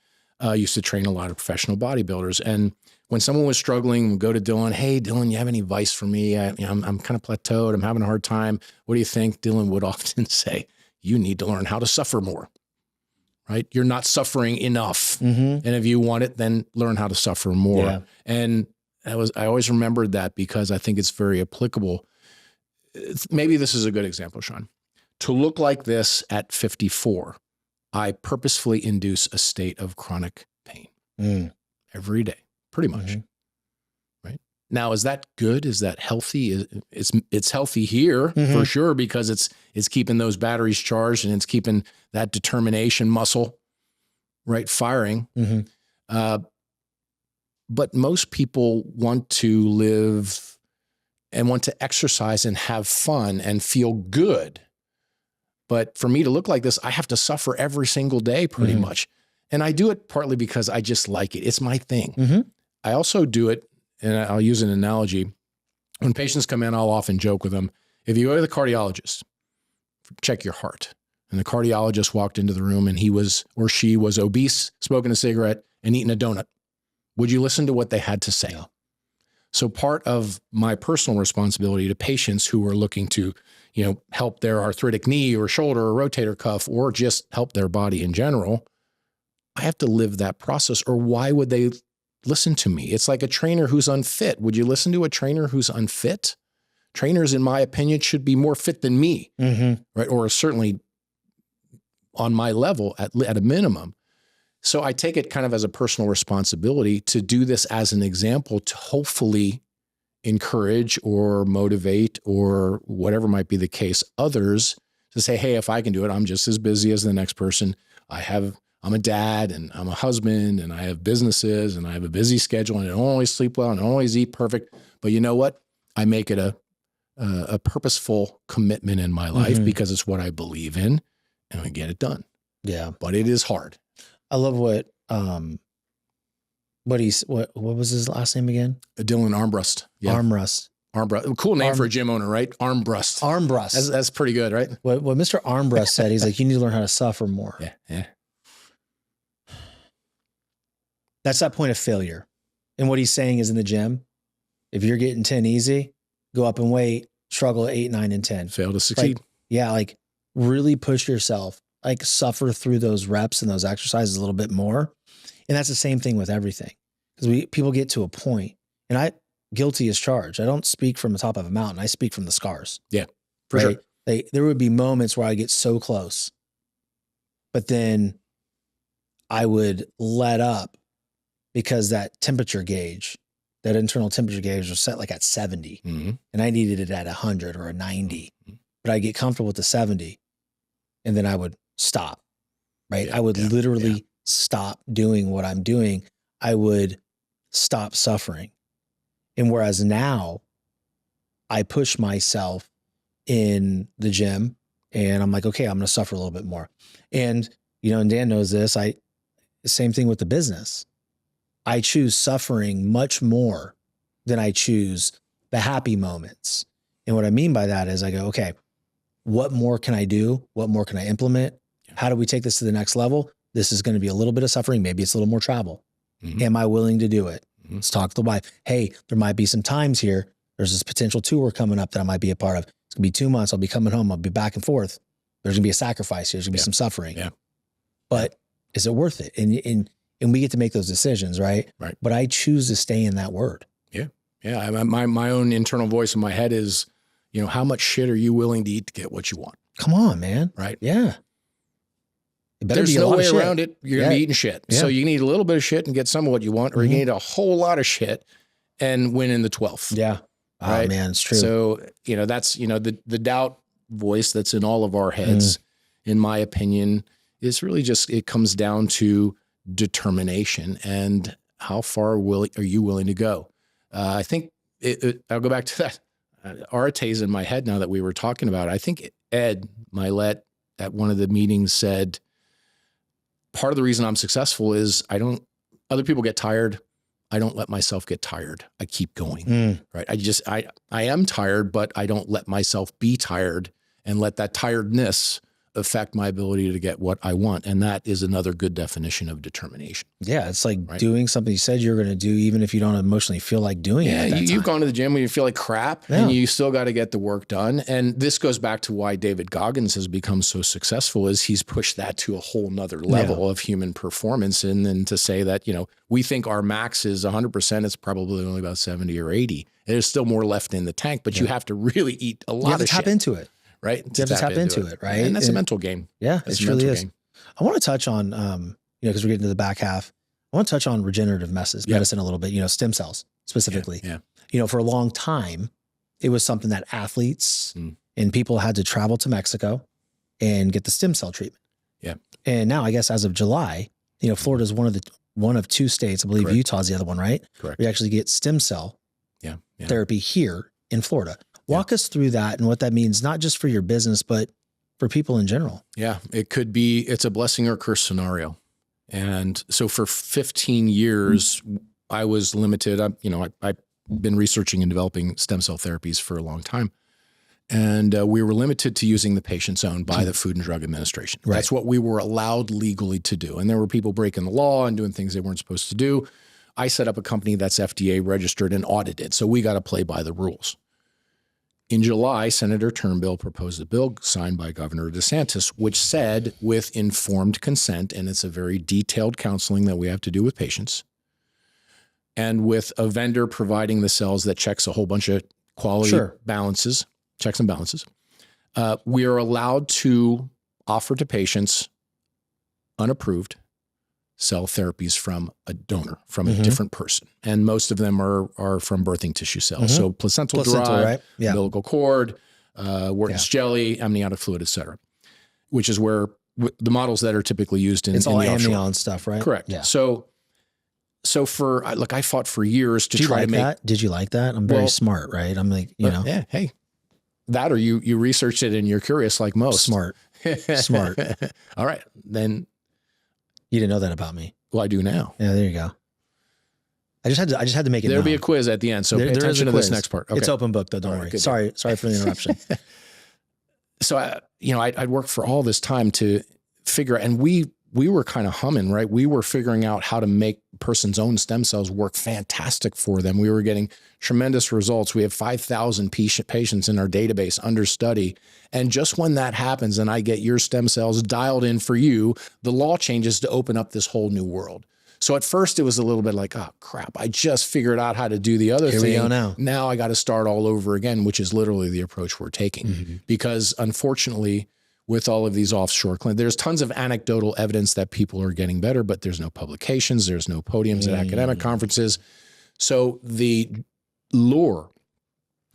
Speaker 1: used to train a lot of professional bodybuilders. And when someone was struggling, we'd go to Dylan, hey, Dylan, you have any advice for me? I'm kind of plateaued. I'm having a hard time. What do you think? Dylan would often say, you need to learn how to suffer more, right? You're not suffering enough. And if you want it, then learn how to suffer more. Yeah. And I always remembered that because I think it's very applicable. Maybe this is a good example, Shawn. To look like this at 54, I purposefully induce a state of chronic pain every day, pretty much. Right now, is that good? Is that healthy? It's healthy here for sure because it's keeping those batteries charged and it's keeping that determination muscle, right, firing. But most people want to live and want to exercise and have fun and feel good. But for me to look like this, I have to suffer every single day pretty much. And I do it partly because I just like it. It's my thing. I also do it, and I'll use an analogy. When patients come in, I'll often joke with them. If you go to the cardiologist, check your heart. And the cardiologist walked into the room and he was or she was obese, smoking a cigarette, and eating a donut. Would you listen to what they had to say? No. So part of my personal responsibility to patients who are looking to, help their arthritic knee or shoulder or rotator cuff or just help their body in general, I have to live that process, or why would they listen to me? It's like a trainer who's unfit. Would you listen to a trainer who's unfit? Trainers, in my opinion, should be more fit than me, right? Or certainly on my level at a minimum. So I take it kind of as a personal responsibility to do this as an example to hopefully encourage or motivate or whatever might be the case, others to say, hey, if I can do it, I'm just as busy as the next person. I'm a dad and I'm a husband and I have businesses and I have a busy schedule and I don't always sleep well and I don't always eat perfect. But you know what? I make it a purposeful commitment in my life because it's what I believe in and I get it done. Yeah. But it is hard.
Speaker 2: I love what was his last name again?
Speaker 1: Dylan Armbrust. Yeah.
Speaker 2: Armbrust.
Speaker 1: Cool name for a gym owner, right? Armbrust.
Speaker 2: Armbrust.
Speaker 1: That's pretty good, right?
Speaker 2: What Mr. Armbrust said, he's like, you need to learn how to suffer more.
Speaker 1: Yeah.
Speaker 2: That's that point of failure. And what he's saying is in the gym, if you're getting 10 easy, go up and weight, struggle at 8, 9, and 10.
Speaker 1: Fail to succeed.
Speaker 2: Like really push yourself, like suffer through those reps and those exercises a little bit more. And that's the same thing with everything. Because people get to a point, and I guilty as charged. I don't speak from the top of a mountain. I speak from the scars.
Speaker 1: Yeah, for sure.
Speaker 2: There would be moments where I get so close, but then I would let up because that temperature gauge, that internal temperature gauge was set like at 70 and I needed it at 100 or a 90, but I get comfortable with the 70 and then I would stop, right? I would literally stop doing what I'm doing. I would stop suffering. And whereas now I push myself in the gym and I'm like, okay, I'm going to suffer a little bit more. And, and Dan knows this, same thing with the business. I choose suffering much more than I choose the happy moments. And what I mean by that is I go, okay, what more can I do? What more can I implement? How do we take this to the next level? This is going to be a little bit of suffering. Maybe it's a little more travel. Am I willing to do it? Let's talk to the wife. Hey, there might be some times here. There's this potential tour coming up that I might be a part of. It's gonna be 2 months. I'll be coming home. I'll be back and forth. There's gonna be a sacrifice. There's gonna be some suffering.
Speaker 1: Yeah.
Speaker 2: But is it worth it? And we get to make those decisions, right?
Speaker 1: Right.
Speaker 2: But I choose to stay in that word.
Speaker 1: Yeah. Yeah. My own internal voice in my head is, how much shit are you willing to eat to get what you want?
Speaker 2: Come on, man.
Speaker 1: Right.
Speaker 2: Yeah.
Speaker 1: There's no way around it. You're going to be eating shit.
Speaker 2: Yeah.
Speaker 1: So you can eat a little bit of shit and get some of what you want, or you can eat a whole lot of shit and win in the 12th.
Speaker 2: Yeah.
Speaker 1: Right?
Speaker 2: Oh man, it's true.
Speaker 1: So, that's, the doubt voice that's in all of our heads, in my opinion, is really just, it comes down to determination and how far are you willing to go? I think I'll go back to that. Arate's in my head now that we were talking about it. I think Ed Milet at one of the meetings said, part of the reason I'm successful is other people get tired. I don't let myself get tired. I keep going, right? I am tired, but I don't let myself be tired and let that tiredness affect my ability to get what I want. And that is another good definition of determination.
Speaker 2: Yeah. It's like doing something you said you're going to do, even if you don't emotionally feel like doing it.
Speaker 1: Yeah. You've gone to the gym when you feel like crap and you still got to get the work done. And this goes back to why David Goggins has become so successful, is he's pushed that to a whole nother level of human performance. And then to say that, we think our max is 100%, it's probably only about 70 or 80. There's still more left in the tank, but you have to really eat a lot of shit.
Speaker 2: Tap into it.
Speaker 1: Right.
Speaker 2: You have to tap into it, right?
Speaker 1: And that's a mental game.
Speaker 2: Yeah, it really is. I want to touch on, because we're getting to the back half, I want to touch on regenerative medicine a little bit, stem cells specifically. Yeah. For a long time, it was something that athletes and people had to travel to Mexico and get the stem cell treatment. Yeah. And now I guess as of July, Florida is one of 2 states, I believe. Correct. Utah's the other one, right?
Speaker 1: Correct.
Speaker 2: We actually get stem cell therapy here in Florida. Walk us through that and what that means, not just for your business, but for people in general. Yeah,
Speaker 1: it's a blessing or curse scenario. And so for 15 years, I was limited. I've been researching and developing stem cell therapies for a long time. And we were limited to using the patient's own by the Food and Drug Administration. Right. That's what we were allowed legally to do. And there were people breaking the law and doing things they weren't supposed to do. I set up a company that's FDA registered and audited. So we got to play by the rules. In July, Senator Turnbull proposed a bill signed by Governor DeSantis, which said, with informed consent, and it's a very detailed counseling that we have to do with patients, and with a vendor providing the cells that checks a whole bunch of quality balances, checks and balances, we are allowed to offer to patients unapproved cell therapies from a donor, from a different person. And most of them are from birthing tissue cells. So placental derived, right? Umbilical cord, Wharton's jelly, amniotic fluid, et cetera, which is where the models that are typically used in,
Speaker 2: it's all
Speaker 1: the
Speaker 2: amnion
Speaker 1: offshore
Speaker 2: stuff, right?
Speaker 1: Correct. Yeah. So I fought for years to try to make
Speaker 2: that. Did you like that? I'm very smart, right? I'm like,
Speaker 1: yeah, hey, that, or you researched it and you're curious like most.
Speaker 2: Smart.
Speaker 1: All right. Then
Speaker 2: you didn't know that about me.
Speaker 1: Well, I do now.
Speaker 2: Yeah, there you go. I just had to make it.
Speaker 1: There'll be a quiz at the end, so pay attention to this next part. Okay.
Speaker 2: It's open book though. Don't worry. Sorry for the interruption.
Speaker 1: So I'd worked for all this time to figure, and we were kind of humming, right? We were figuring out how to make person's own stem cells work fantastic for them. We were getting tremendous results. We have 5,000 patients in our database under study. And just when that happens and I get your stem cells dialed in for you, the law changes to open up this whole new world. So at first it was a little bit like, oh crap, I just figured out how to do the other thing.
Speaker 2: Here we go now.
Speaker 1: Now I got to start all over again, which is literally the approach we're taking. Because unfortunately, with all of these offshore clinics, there's tons of anecdotal evidence that people are getting better, but there's no publications, there's no podiums at academic conferences. So the lure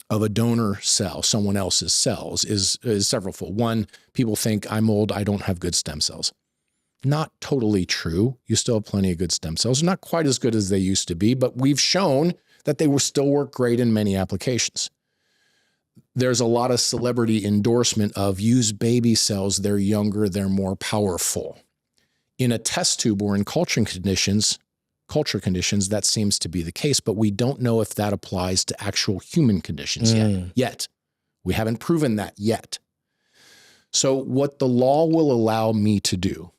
Speaker 1: of a donor cell, someone else's cells, is severalfold. One, people think I'm old, I don't have good stem cells. Not totally true. You still have plenty of good stem cells. Not quite as good as they used to be, but we've shown that they will still work great in many applications. There's a lot of celebrity endorsement of use baby cells. They're younger, they're more powerful. In a test tube or in culture conditions, that seems to be the case, but we don't know if that applies to actual human conditions yet. We haven't proven that yet. So what the law will allow me to do,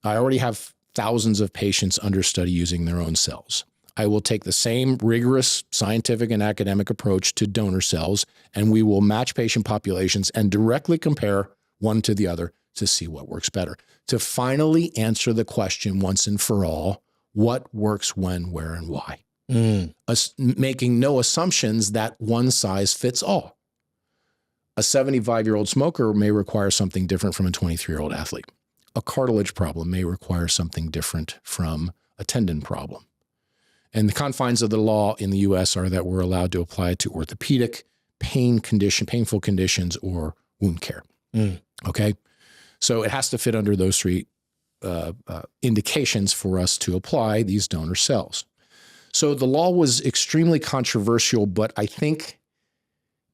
Speaker 1: I already have thousands of patients under study using their own cells. I will take the same rigorous scientific and academic approach to donor cells, and we will match patient populations and directly compare one to the other to see what works better, to finally answer the question once and for all, what works when, where, and why. Making no assumptions that one size fits all. A 75-year-old smoker may require something different from a 23-year-old athlete. A cartilage problem may require something different from a tendon problem. And the confines of the law in the US are that we're allowed to apply it to orthopedic, painful conditions, or wound care. Okay. So it has to fit under those three indications for us to apply these donor cells. So the law was extremely controversial, but I think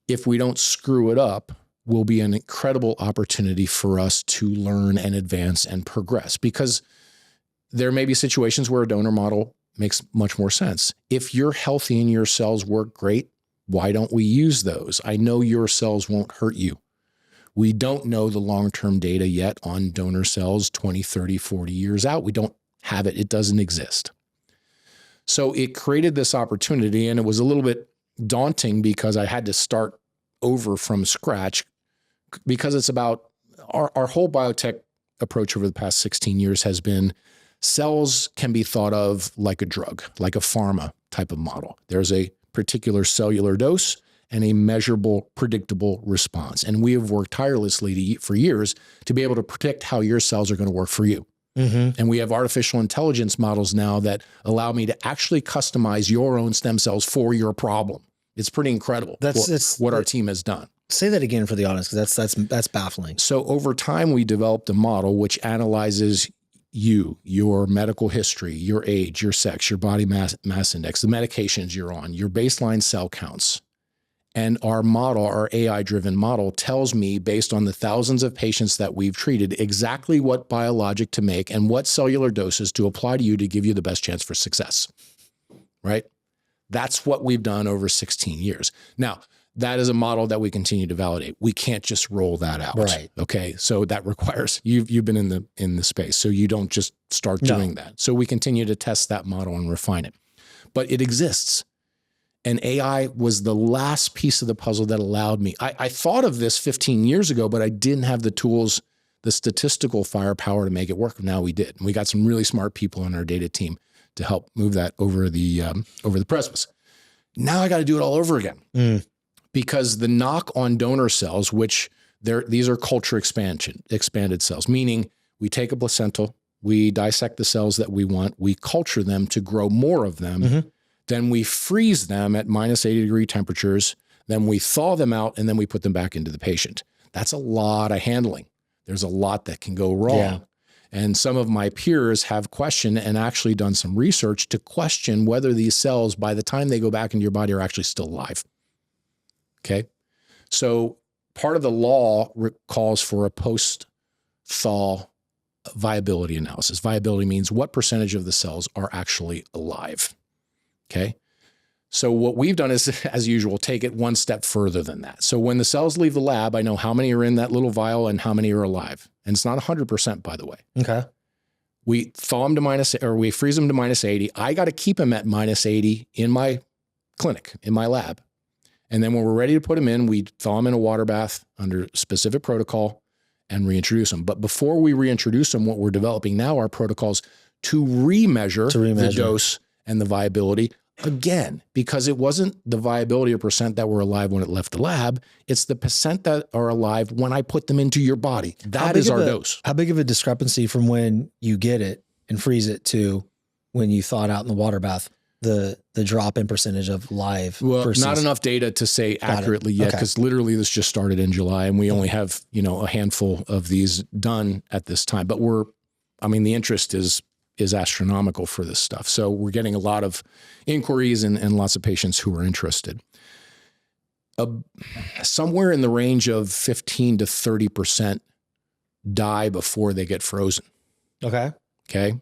Speaker 1: if we don't screw it up, will be an incredible opportunity for us to learn and advance and progress, because there may be situations where a donor model makes much more sense. If you're healthy and your cells work great, why don't we use those? I know your cells won't hurt you. We don't know the long-term data yet on donor cells 20, 30, 40 years out. We don't have it. It doesn't exist. So it created this opportunity, and it was a little bit daunting because I had to start over from scratch, because it's about our whole biotech approach over the past 16 years has been cells can be thought of like a drug, like a pharma type of model. There's a particular cellular dose and a measurable, predictable response. And we have worked tirelessly for years to be able to predict how your cells are going to work for you. And we have artificial intelligence models now that allow me to actually customize your own stem cells for your problem. It's pretty incredible what our team has done.
Speaker 2: Say that again for the audience, because that's baffling.
Speaker 1: So over time, we developed a model which analyzes you, your medical history, your age, your sex, your body mass index, the medications you're on, your baseline cell counts. And our model, our AI-driven model, tells me, based on the thousands of patients that we've treated, exactly what biologic to make and what cellular doses to apply to you to give you the best chance for success, right? That's what we've done over 16 years. Now, that is a model that we continue to validate. We can't just roll that out.
Speaker 2: Right.
Speaker 1: Okay. So that requires, you've been in the space, so you don't just start doing that. So we continue to test that model and refine it. But it exists. And AI was the last piece of the puzzle that allowed me. I thought of this 15 years ago, but I didn't have the tools, the statistical firepower to make it work. Now we did. And we got some really smart people on our data team to help move that over the precipice. Now I got to do it all over again. Because the knock on donor cells, which these are culture expanded cells, meaning we take a placental, we dissect the cells that we want, we culture them to grow more of them, then we freeze them at -80-degree temperatures, then we thaw them out, and then we put them back into the patient. That's a lot of handling. There's a lot that can go wrong. Yeah. And some of my peers have questioned and actually done some research to question whether these cells, by the time they go back into your body, are actually still alive. Okay. So part of the law calls for a post-thaw viability analysis. Viability means what percentage of the cells are actually alive. Okay. So what we've done is, as usual, take it one step further than that. So when the cells leave the lab, I know how many are in that little vial and how many are alive. And it's not 100%, by the way.
Speaker 2: Okay.
Speaker 1: We thaw them to we freeze them to -80. I got to keep them at -80 in my clinic, in my lab. And then when we're ready to put them in, we thaw them in a water bath under specific protocol and reintroduce them. But before we reintroduce them, what we're developing now are protocols to remeasure the dose and the viability again, because it wasn't the viability or percent that were alive when it left the lab. It's the percent that are alive when I put them into your body. That is our dose.
Speaker 2: How big of a discrepancy from when you get it and freeze it to when you thaw it out in the water bath? The drop in percentage of live.
Speaker 1: Well, not enough data to say accurately yet, because literally this just started in July and we only have, a handful of these done at this time. But the interest is astronomical for this stuff. So we're getting a lot of inquiries and lots of patients who are interested. Somewhere in the range of 15 to 30% die before they get frozen.
Speaker 2: Okay.
Speaker 1: Okay.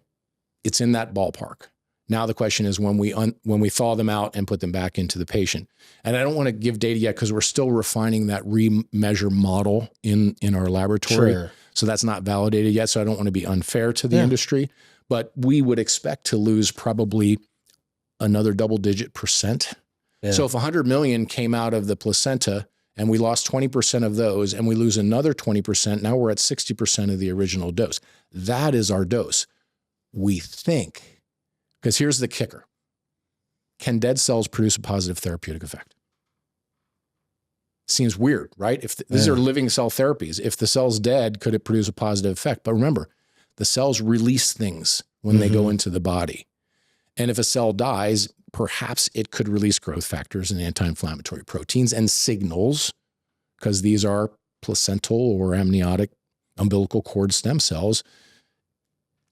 Speaker 1: It's in that ballpark. Now the question is when we thaw them out and put them back into the patient. And I don't want to give data yet because we're still refining that remeasure model in our laboratory.
Speaker 2: Sure.
Speaker 1: So that's not validated yet. So I don't want to be unfair to the industry, but we would expect to lose probably another double-digit percent. Yeah. So if 100 million came out of the placenta and we lost 20% of those and we lose another 20%, now we're at 60% of the original dose. That is our dose. We think. Because here's the kicker. Can dead cells produce a positive therapeutic effect? Seems weird, right? If these are living cell therapies, if the cell's dead, could it produce a positive effect? But remember, the cells release things when they go into the body. And if a cell dies, perhaps it could release growth factors and anti-inflammatory proteins and signals, because these are placental or amniotic umbilical cord stem cells,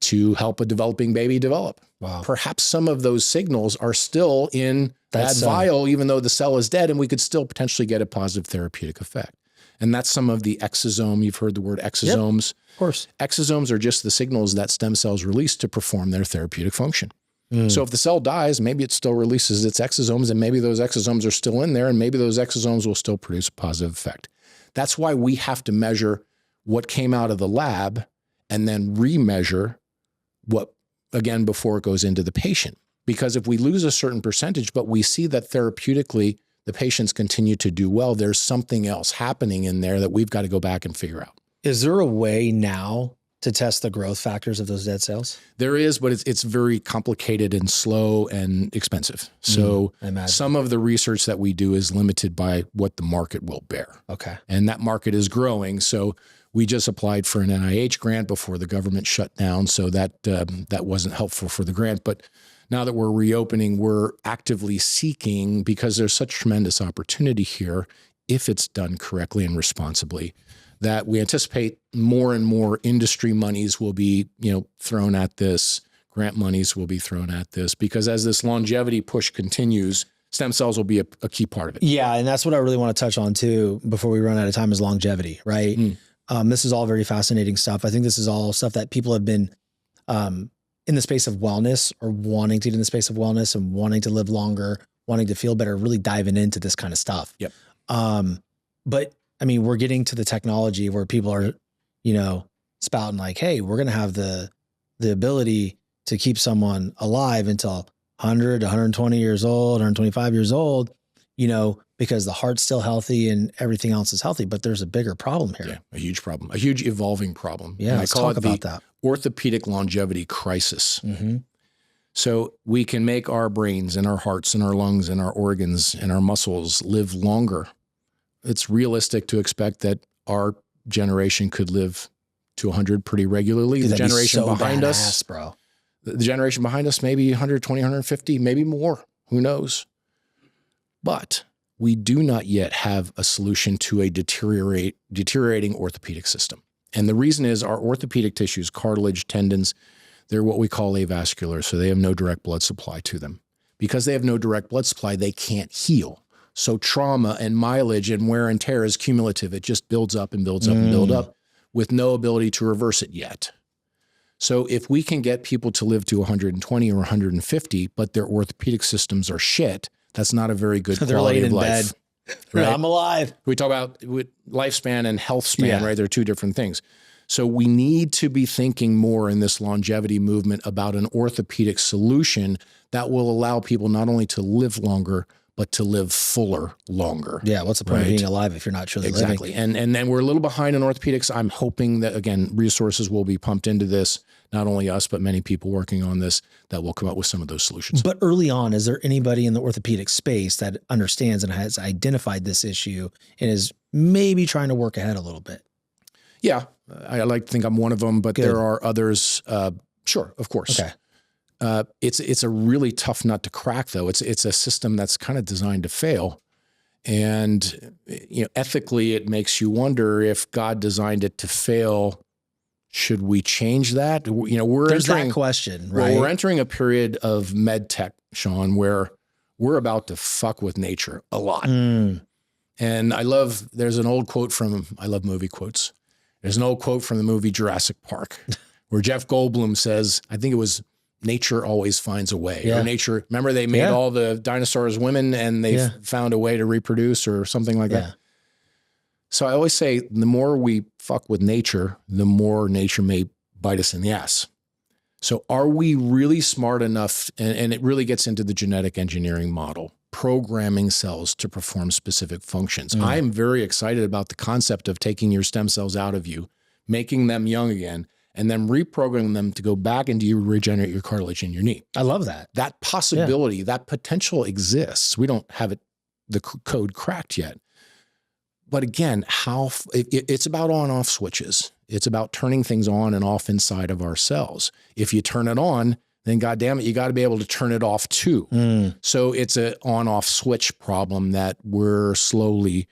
Speaker 1: to help a developing baby develop. Wow. Perhaps some of those signals are still in that vial, even though the cell is dead, and we could still potentially get a positive therapeutic effect. And that's some of the exosome. You've heard the word exosomes.
Speaker 2: Yep, of course.
Speaker 1: Exosomes are just the signals that stem cells release to perform their therapeutic function. So if the cell dies, maybe it still releases its exosomes, and maybe those exosomes are still in there, and maybe those exosomes will still produce a positive effect. That's why we have to measure what came out of the lab and then remeasure what, again, before it goes into the patient. Because if we lose a certain percentage, but we see that therapeutically the patients continue to do well, there's something else happening in there that we've got to go back and figure out.
Speaker 2: Is there a way now to test the growth factors of those dead cells?
Speaker 1: There is, but it's very complicated and slow and expensive. So some of the research that we do is limited by what the market will bear.
Speaker 2: Okay.
Speaker 1: And that market is growing. So we just applied for an NIH grant before the government shut down. So that wasn't helpful for the grant. But now that we're reopening, we're actively seeking, because there's such tremendous opportunity here, if it's done correctly and responsibly, that we anticipate more and more industry monies will be, thrown at this, grant monies will be thrown at this, because as this longevity push continues, stem cells will be a key part of it.
Speaker 2: Yeah, and that's what I really want to touch on too before we run out of time, is longevity, right? This is all very fascinating stuff. I think this is all stuff that people have been in the space of wellness, or wanting to get in the space of wellness and wanting to live longer, wanting to feel better, really diving into this kind of stuff.
Speaker 1: Yep.
Speaker 2: But I mean, we're getting to the technology where people are, spouting like, hey, we're going to have the ability to keep someone alive until 100, 120 years old, 125 years old, because the heart's still healthy and everything else is healthy. But there's a bigger problem here.
Speaker 1: Yeah, a huge problem, a huge evolving problem.
Speaker 2: Yeah, let's talk about that.
Speaker 1: Orthopedic longevity crisis. So we can make our brains and our hearts and our lungs and our organs and our muscles live longer. It's realistic to expect that our generation could live to 100 pretty regularly.
Speaker 2: Dude,
Speaker 1: the generation
Speaker 2: so
Speaker 1: behind us,
Speaker 2: bro.
Speaker 1: The generation behind us, maybe 120, 150, maybe more. Who knows? But we do not yet have a solution to a deteriorating orthopedic system. And the reason is our orthopedic tissues, cartilage, tendons, they're what we call avascular, so they have no direct blood supply to them. Because they have no direct blood supply, they can't heal. So trauma and mileage and wear and tear is cumulative. It just builds up and builds up and builds up with no ability to reverse it yet. So if we can get people to live to 120 or 150, but their orthopedic systems are shit, that's not a very good quality of life.
Speaker 2: Right? I'm alive.
Speaker 1: We talk about lifespan and health span, right? They're two different things. So we need to be thinking more in this longevity movement about an orthopedic solution that will allow people not only to live longer, but to live fuller longer.
Speaker 2: Yeah, what's the point of being alive if you're not truly living?
Speaker 1: Exactly. And then we're a little behind in orthopedics. I'm hoping that, again, resources will be pumped into this, not only us, but many people working on this, that will come up with some of those solutions.
Speaker 2: But early on, is there anybody in the orthopedic space that understands and has identified this issue and is maybe trying to work ahead a little bit?
Speaker 1: Yeah, I like to think I'm one of them, but there are others. Sure, of course.
Speaker 2: Okay.
Speaker 1: It's a really tough nut to crack, though. It's a system that's kind of designed to fail. And, ethically, it makes you wonder, if God designed it to fail, should we change that?
Speaker 2: There's that question, right?
Speaker 1: Well, we're entering a period of med tech, Shawn, where we're about to fuck with nature a lot. And there's an old quote I love movie quotes. There's an old quote from the movie Jurassic Park where Jeff Goldblum says, I think it was nature always finds a way.
Speaker 2: Yeah.
Speaker 1: Or nature, remember they made all the dinosaurs women and they found a way to reproduce or something like that. So I always say the more we fuck with nature, the more nature may bite us in the ass. So are we really smart enough? And it really gets into the genetic engineering model, programming cells to perform specific functions. I am very excited about the concept of taking your stem cells out of you, making them young again, and then reprogramming them to go back into you, regenerate your cartilage in your knee.
Speaker 2: I love that.
Speaker 1: That possibility, that potential exists. We don't have the code cracked yet. But again, it's about on-off switches. It's about turning things on and off inside of our cells. If you turn it on, then goddamn it, you got to be able to turn it off too. So it's an on-off switch problem that we're slowly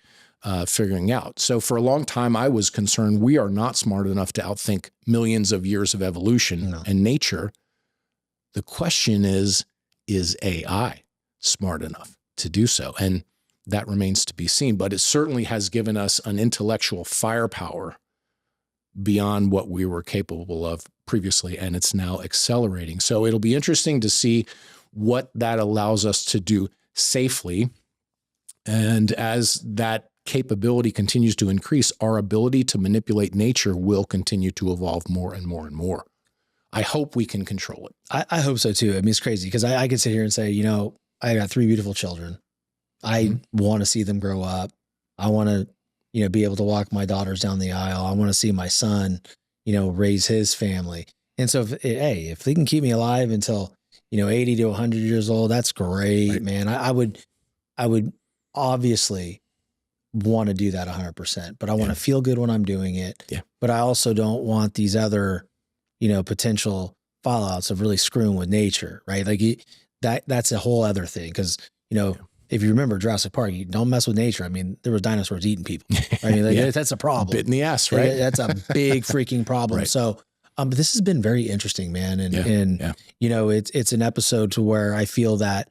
Speaker 1: figuring out. So for a long time, I was concerned we are not smart enough to outthink millions of years of evolution and nature. The question is AI smart enough to do so? And that remains to be seen, but it certainly has given us an intellectual firepower beyond what we were capable of previously, and it's now accelerating. So it'll be interesting to see what that allows us to do safely. And as that capability continues to increase, our ability to manipulate nature will continue to evolve more and more and more. I hope we can control it.
Speaker 2: I hope so too. I mean, it's crazy because I could sit here and say, you know, I got 3 beautiful children. I want to see them grow up. I want to, you know, be able to walk my daughters down the aisle. I want to see my son, you know, raise his family. And so if they can keep me alive until, you know, 80 to 100 years old, that's great, man. I would obviously want to do that 100%, but I want to feel good when I'm doing it. Yeah. But I also don't want these other, you know, potential fallouts of really screwing with nature, right? Like that's a whole other thing. Cause you know, if you remember Jurassic Park, you don't mess with nature. I mean, there were dinosaurs eating people. I mean, like, that's a problem.
Speaker 1: Bit in the ass, right?
Speaker 2: That's a big freaking problem. So, but this has been very interesting, man. And you know, it's an episode to where I feel that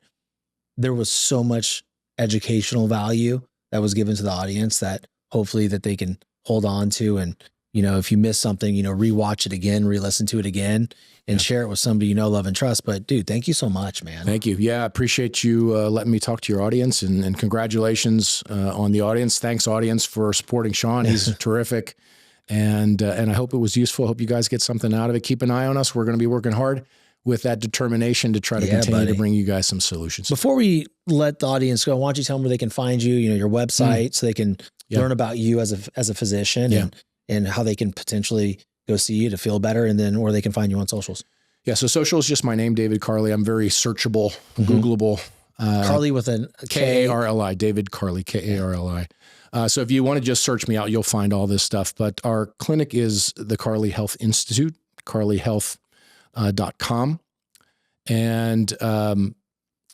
Speaker 2: there was so much educational value that was given to the audience that hopefully that they can hold on to. And, you know, if you miss something, you know, rewatch it again, re-listen to it again, and share it with somebody you know, love, and trust. But dude, thank you so much, man.
Speaker 1: Thank you. Yeah, I appreciate you letting me talk to your audience, and congratulations on the audience. Thanks, audience, for supporting Shawn. He's terrific, and I hope it was useful. I hope you guys get something out of it. Keep an eye on us. We're going to be working hard with that determination to try to continue to bring you guys some solutions.
Speaker 2: Before we let the audience go, why don't you tell them where they can find you? You know, your website, so they can learn about you as a physician, and how they can potentially go see you to feel better, and then where they can find you on socials.
Speaker 1: Yeah, so social is just my name, David Karli. I'm very searchable, Googleable.
Speaker 2: Karli with an
Speaker 1: Karli, David Karli, Karli. So if you want to just search me out, you'll find all this stuff. But our clinic is the Karli Health Institute, karlihealth.com. And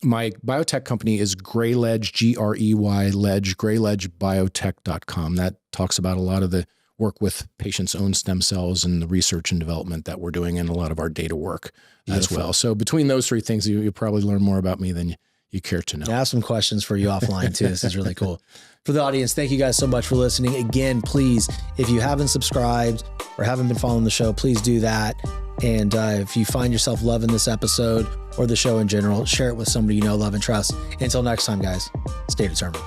Speaker 1: my biotech company is Greyledge, Grey Ledge, greyledgebiotech.com. That talks about a lot of the work with patients' own stem cells and the research and development that we're doing, and a lot of our data work as well. So between those 3 things, you'll probably learn more about me than you care to know.
Speaker 2: I have some questions for you offline too. This is really cool. For the audience, thank you guys so much for listening. Again, please, if you haven't subscribed or haven't been following the show, please do that. And if you find yourself loving this episode or the show in general, share it with somebody you know, love, and trust. Until next time, guys, stay determined.